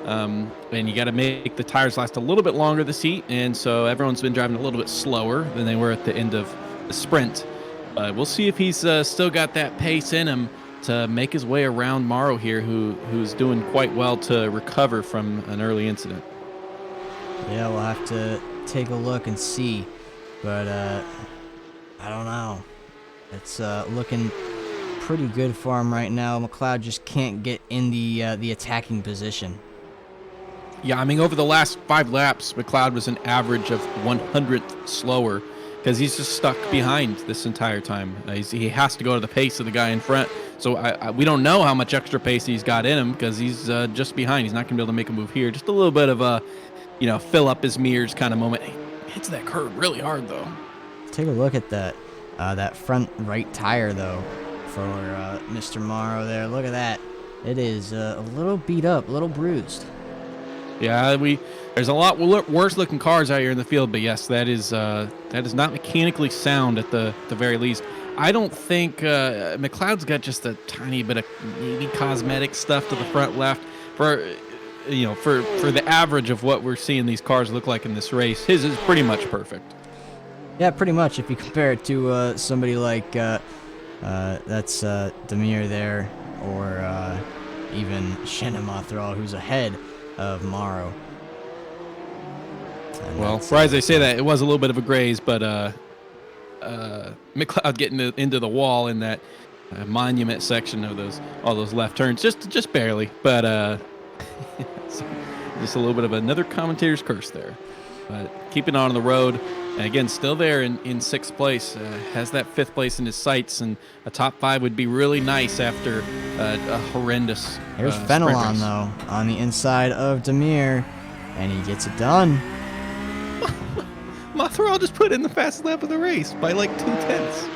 and you got to make the tires last a little bit longer this heat, and so everyone's been driving a little bit slower than they were at the end of the sprint. We'll see if he's still got that pace in him to make his way around Morrow here, who's doing quite well to recover from an early incident. Yeah, we'll have to take a look and see, but I don't know. It's looking pretty good for him right now. McLeod just can't get in the attacking position. Yeah, I mean, over the last 5 laps, McLeod was an average of 100th slower because he's just stuck behind this entire time. He has to go to the pace of the guy in front. So we don't know how much extra pace he's got in him because he's just behind. He's not going to be able to make a move here. Just a little bit of a, fill up his mirrors kind of moment. He hits that curve really hard, though. Take a look at that front right tire, though, for Mr. Morrow there. Look at that. It is a little beat up, a little bruised. Yeah, there's a lot worse looking cars out here in the field, but yes, that is not mechanically sound at the very least. I don't think McLeod's got just a tiny bit of maybe cosmetic stuff to the front left for the average of what we're seeing these cars look like in this race. His is pretty much perfect. Yeah, pretty much. If you compare it to somebody like that's Demir there, or even Shannon Mothral, who's ahead of Morrow. Well, as I say that, it was a little bit of a graze, but McLeod getting into the wall in that monument section of all those left turns, just barely, but just a little bit of another commentator's curse there. But keeping on the road, and again, still there in 6th place, has that 5th place in his sights, and a top 5 would be really nice after a horrendous. Here's Fenelon, though, on the inside of Demir, and he gets it done. Mothral just put in the fastest lap of the race by like 2/10.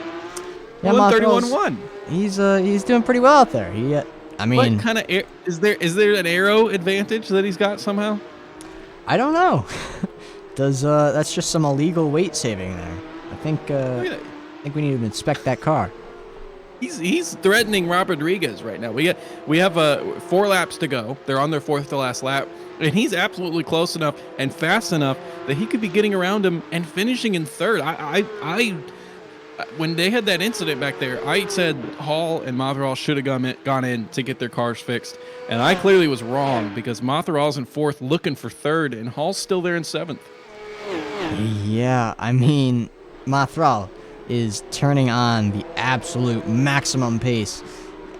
Yeah, 1:31.1. He's doing pretty well out there. What kind of is there an aero advantage that he's got somehow? I don't know. That's just some illegal weight saving there. I think we need to inspect that car. He's threatening Rob Rodriguez right now. We have 4 laps to go. They're on their 4th to last lap, and he's absolutely close enough and fast enough that he could be getting around him and finishing in 3rd. I when they had that incident back there, I said Hall and Mothral should have gone in to get their cars fixed, and I clearly was wrong because Mothral's in 4th looking for 3rd, and Hall's still there in 7th. Yeah, I mean, Mothral is turning on the absolute maximum pace,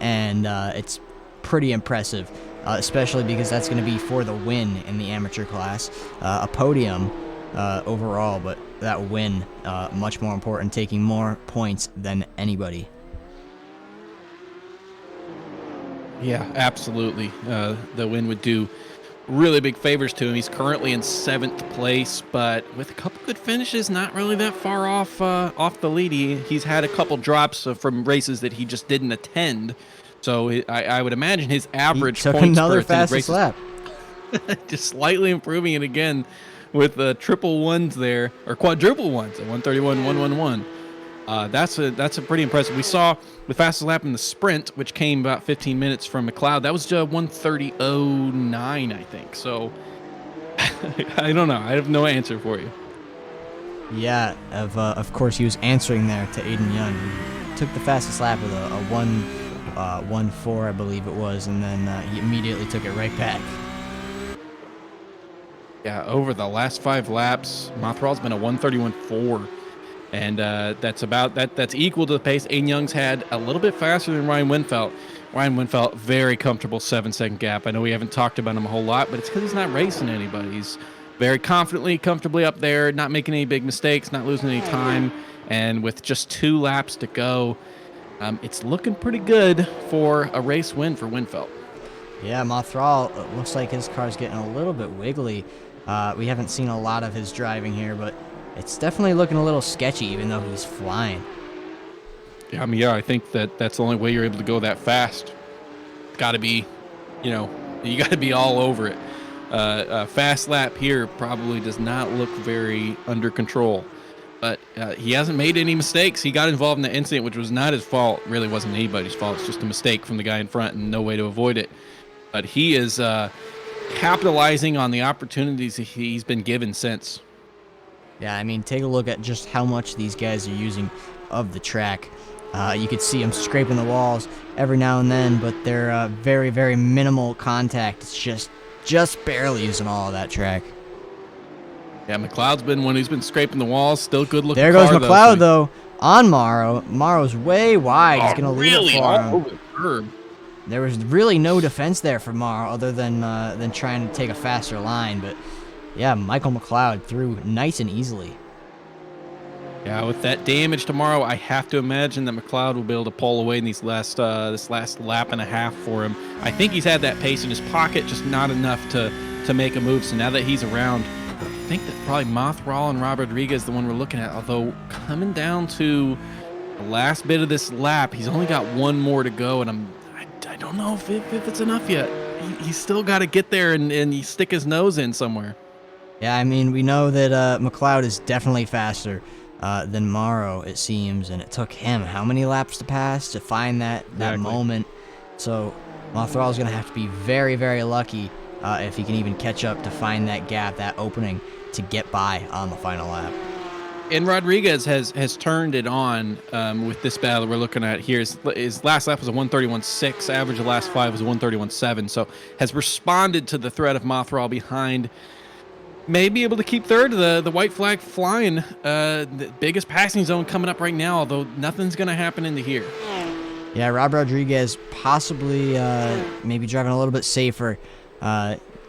and it's pretty impressive, especially because that's going to be for the win in the amateur class, a podium overall, but that win much more important, taking more points than anybody. Yeah, absolutely. The win would do really big favors to him. He's currently in 7th place, but with a couple good finishes, not really that far off the lead. He's had a couple drops from races that he just didn't attend. So I would imagine his average took points another per attended fastest lap. just slightly improving it again with triple ones there, or quadruple ones at 1:31.111. That's a pretty impressive. We saw the fastest lap in the sprint, which came about 15 minutes from McLeod. That was 1:30.09, I think. So I don't know. I have no answer for you. Yeah, of course he was answering there to Aiden Young. He took the fastest lap with a 1:4, I believe it was, and then he immediately took it right back. Yeah, over the last 5 laps, Mothral's been a 1:31.4. And that's equal to the pace Aiden Young's had, a little bit faster than Ryan Winfelt. Ryan Winfelt, very comfortable 7-second gap. I know we haven't talked about him a whole lot, but it's because he's not racing anybody. He's very comfortably up there, not making any big mistakes, not losing any time. And with just 2 laps to go, it's looking pretty good for a race win for Winfelt. Yeah, Mothral, it looks like his car's getting a little bit wiggly. We haven't seen a lot of his driving here, but it's definitely looking a little sketchy, even though he's flying. Yeah, I mean, I think that's the only way you're able to go that fast. Got to be, you got to be all over it. A fast lap here probably does not look very under control. But he hasn't made any mistakes. He got involved in the incident, which was not his fault. Really wasn't anybody's fault. It's just a mistake from the guy in front and no way to avoid it. But he is capitalizing on the opportunities he's been given since. Yeah, I mean, take a look at just how much these guys are using of the track. You could see them scraping the walls every now and then, but they're very, very minimal contact. It's just barely using all of that track. Yeah, McLeod's been one who's been scraping the walls. Still good looking. There goes McLeod, though, on Morrow. Morrow's way wide. He's going to leave it for him. Over the curb. There was really no defense there for Morrow other than trying to take a faster line. But, yeah, Michael McLeod through nice and easily. Yeah, with that damage tomorrow, I have to imagine that McLeod will be able to pull away in these this last lap and a half for him. I think he's had that pace in his pocket, just not enough to make a move. So now that he's around, I think that probably Mothral and Rob Rodriguez the one we're looking at. Although coming down to the last bit of this lap, he's only got one more to go, and I don't know if it's enough yet. He's still got to get there and he stick his nose in somewhere. Yeah, I mean, we know that McLeod is definitely faster than Morrow, it seems, and it took him how many laps to pass to find that moment. So Mothral's going to have to be very, very lucky if he can even catch up to find that gap, that opening, to get by on the final lap. And Rodriguez has turned it on with this battle we're looking at here. His last lap was a 131.6. Average of the last 5 was a 131.7. So has responded to the threat of Mothral behind. May be able to keep third. The white flag flying. The biggest passing zone coming up right now, although nothing's going to happen into here. Yeah, Rob Rodriguez possibly maybe driving a little bit safer,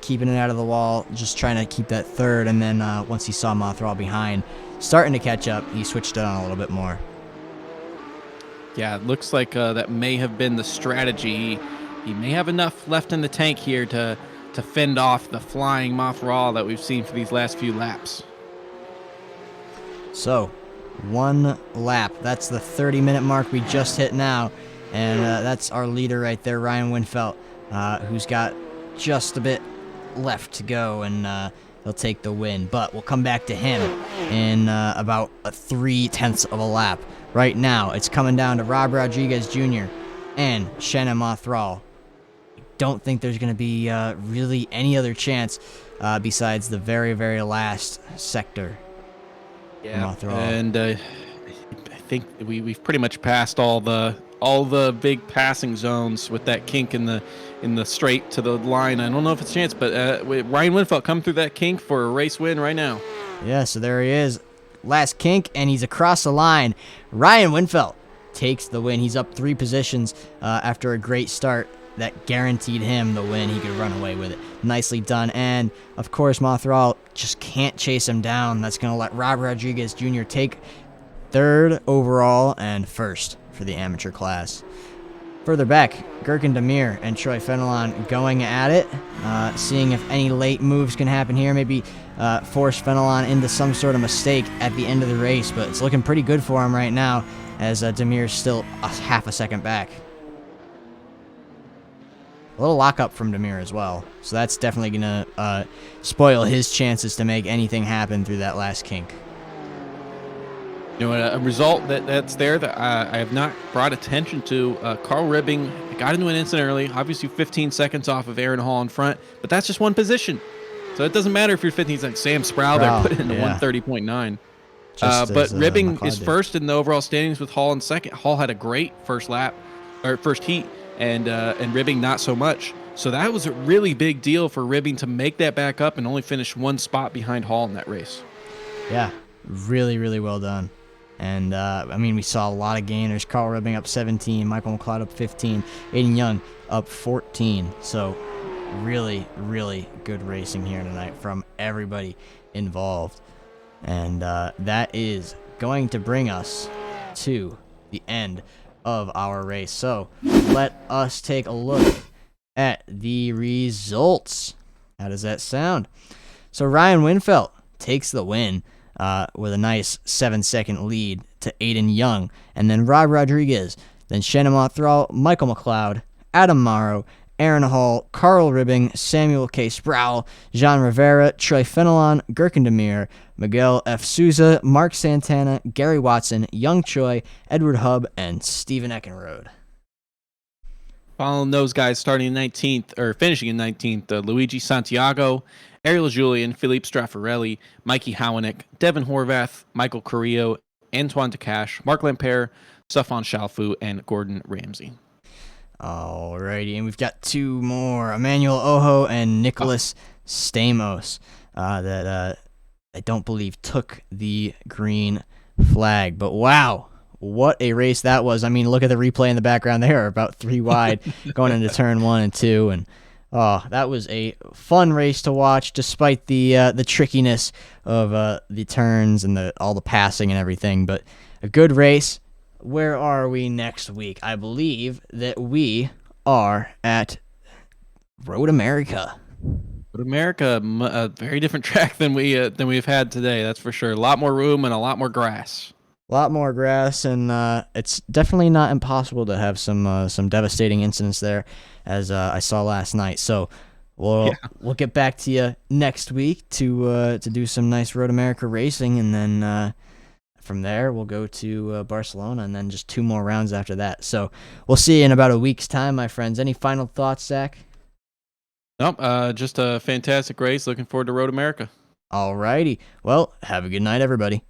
keeping it out of the wall, just trying to keep that third. And then once he saw Mothral behind, starting to catch up, he switched it on a little bit more. Yeah, it looks like that may have been the strategy. He may have enough left in the tank here to fend off the flying Mothral that we've seen for these last few laps. So, 1 lap. That's the 30-minute mark we just hit now. And that's our leader right there, Ryan Winfelt, who's got just a bit left to go, and he'll take the win. But we'll come back to him in about 3/10 of a lap. Right now, it's coming down to Rob Rodriguez Jr. and Shannon Mothral. Don't think there's going to be really any other chance besides the very, very last sector. Yeah, and I think we've pretty much passed all the big passing zones with that kink in the straight to the line. I don't know if it's a chance, but Ryan Winfelt come through that kink for a race win right now. Yeah, so there he is. Last kink, and he's across the line. Ryan Winfelt takes the win. He's up 3 positions after a great start that guaranteed him the win. He could run away with it. Nicely done. And, of course, Mothral just can't chase him down. That's going to let Rob Rodriguez Jr. take 3rd overall and 1st for the amateur class. Further back, Gherkin Demir and Troy Fenelon going at it, seeing if any late moves can happen here. Maybe force Fenelon into some sort of mistake at the end of the race, but it's looking pretty good for him right now as Demir's still a half a second back. A little lockup from Demir as well, so that's definitely going to spoil his chances to make anything happen through that last kink. You know, a result that's there that I have not brought attention to. Carl Ribbing got into an incident early, obviously 15 seconds off of Aaron Hall in front, but that's just one position. So it doesn't matter if you're 15 seconds. Sam Sproul there put it into 130.9. But Ribbing is first in the overall standings with Hall in second. Hall had a great first heat, and Ribbing not so much. So that was a really big deal for Ribbing to make that back up and only finish 1 spot behind Hall in that race. Yeah, really, really well done. And, I mean, we saw a lot of gainers. Carl Ribbing up 17, Michael McLeod up 15, Aiden Young up 14. So really, really good racing here tonight from everybody involved. And that is going to bring us to the end of our race. So let us take a look at the results. How does that sound? So Ryan Winfeld takes the win with a nice 7-second lead to Aiden Young. And then Rob Rodriguez, then Shannon Mothral, Michael McLeod, Adam Morrow, Aaron Hall, Carl Ribbing, Samuel K. Sproul, Jean Rivera, Troy Fenelon, Gherkin Demir, Miguel F. Souza, Mark Santana, Gary Watson, Young Choi, Edward Hubb, and Stephen Eckenrode. Following those guys, starting in 19th or finishing in 19th, Luigi Santiago, Ariel Julian, Philippe Straffarelli, Mikey Howanick, Devin Horvath, Michael Carrillo, Antoine Takash, Mark Lampere, Stefan Shalfu, and Gordon Ramsey. Alrighty, and we've got two more, Emmanuel Ojo and Nicholas Stamos, that I don't believe took the green flag. But wow, what a race that was. I mean, look at the replay in the background. They are about 3 wide going into turn 1 and 2, and that was a fun race to watch, despite the trickiness of the turns and all the passing and everything. But a good race. Where are we next week? I believe that we are at Road America. Road America, a very different track than we've had today. That's for sure. A lot more room and a lot more grass. A lot more grass, and it's definitely not impossible to have some devastating incidents there, as I saw last night. So we'll get back to you next week to do some nice Road America racing, and then from there we'll go to Barcelona, and then just 2 more rounds after that. So we'll see you in about a week's time, my friends. Any final thoughts, Zach? Nope, just a fantastic race. Looking forward to Road America. All righty. Well, have a good night, everybody.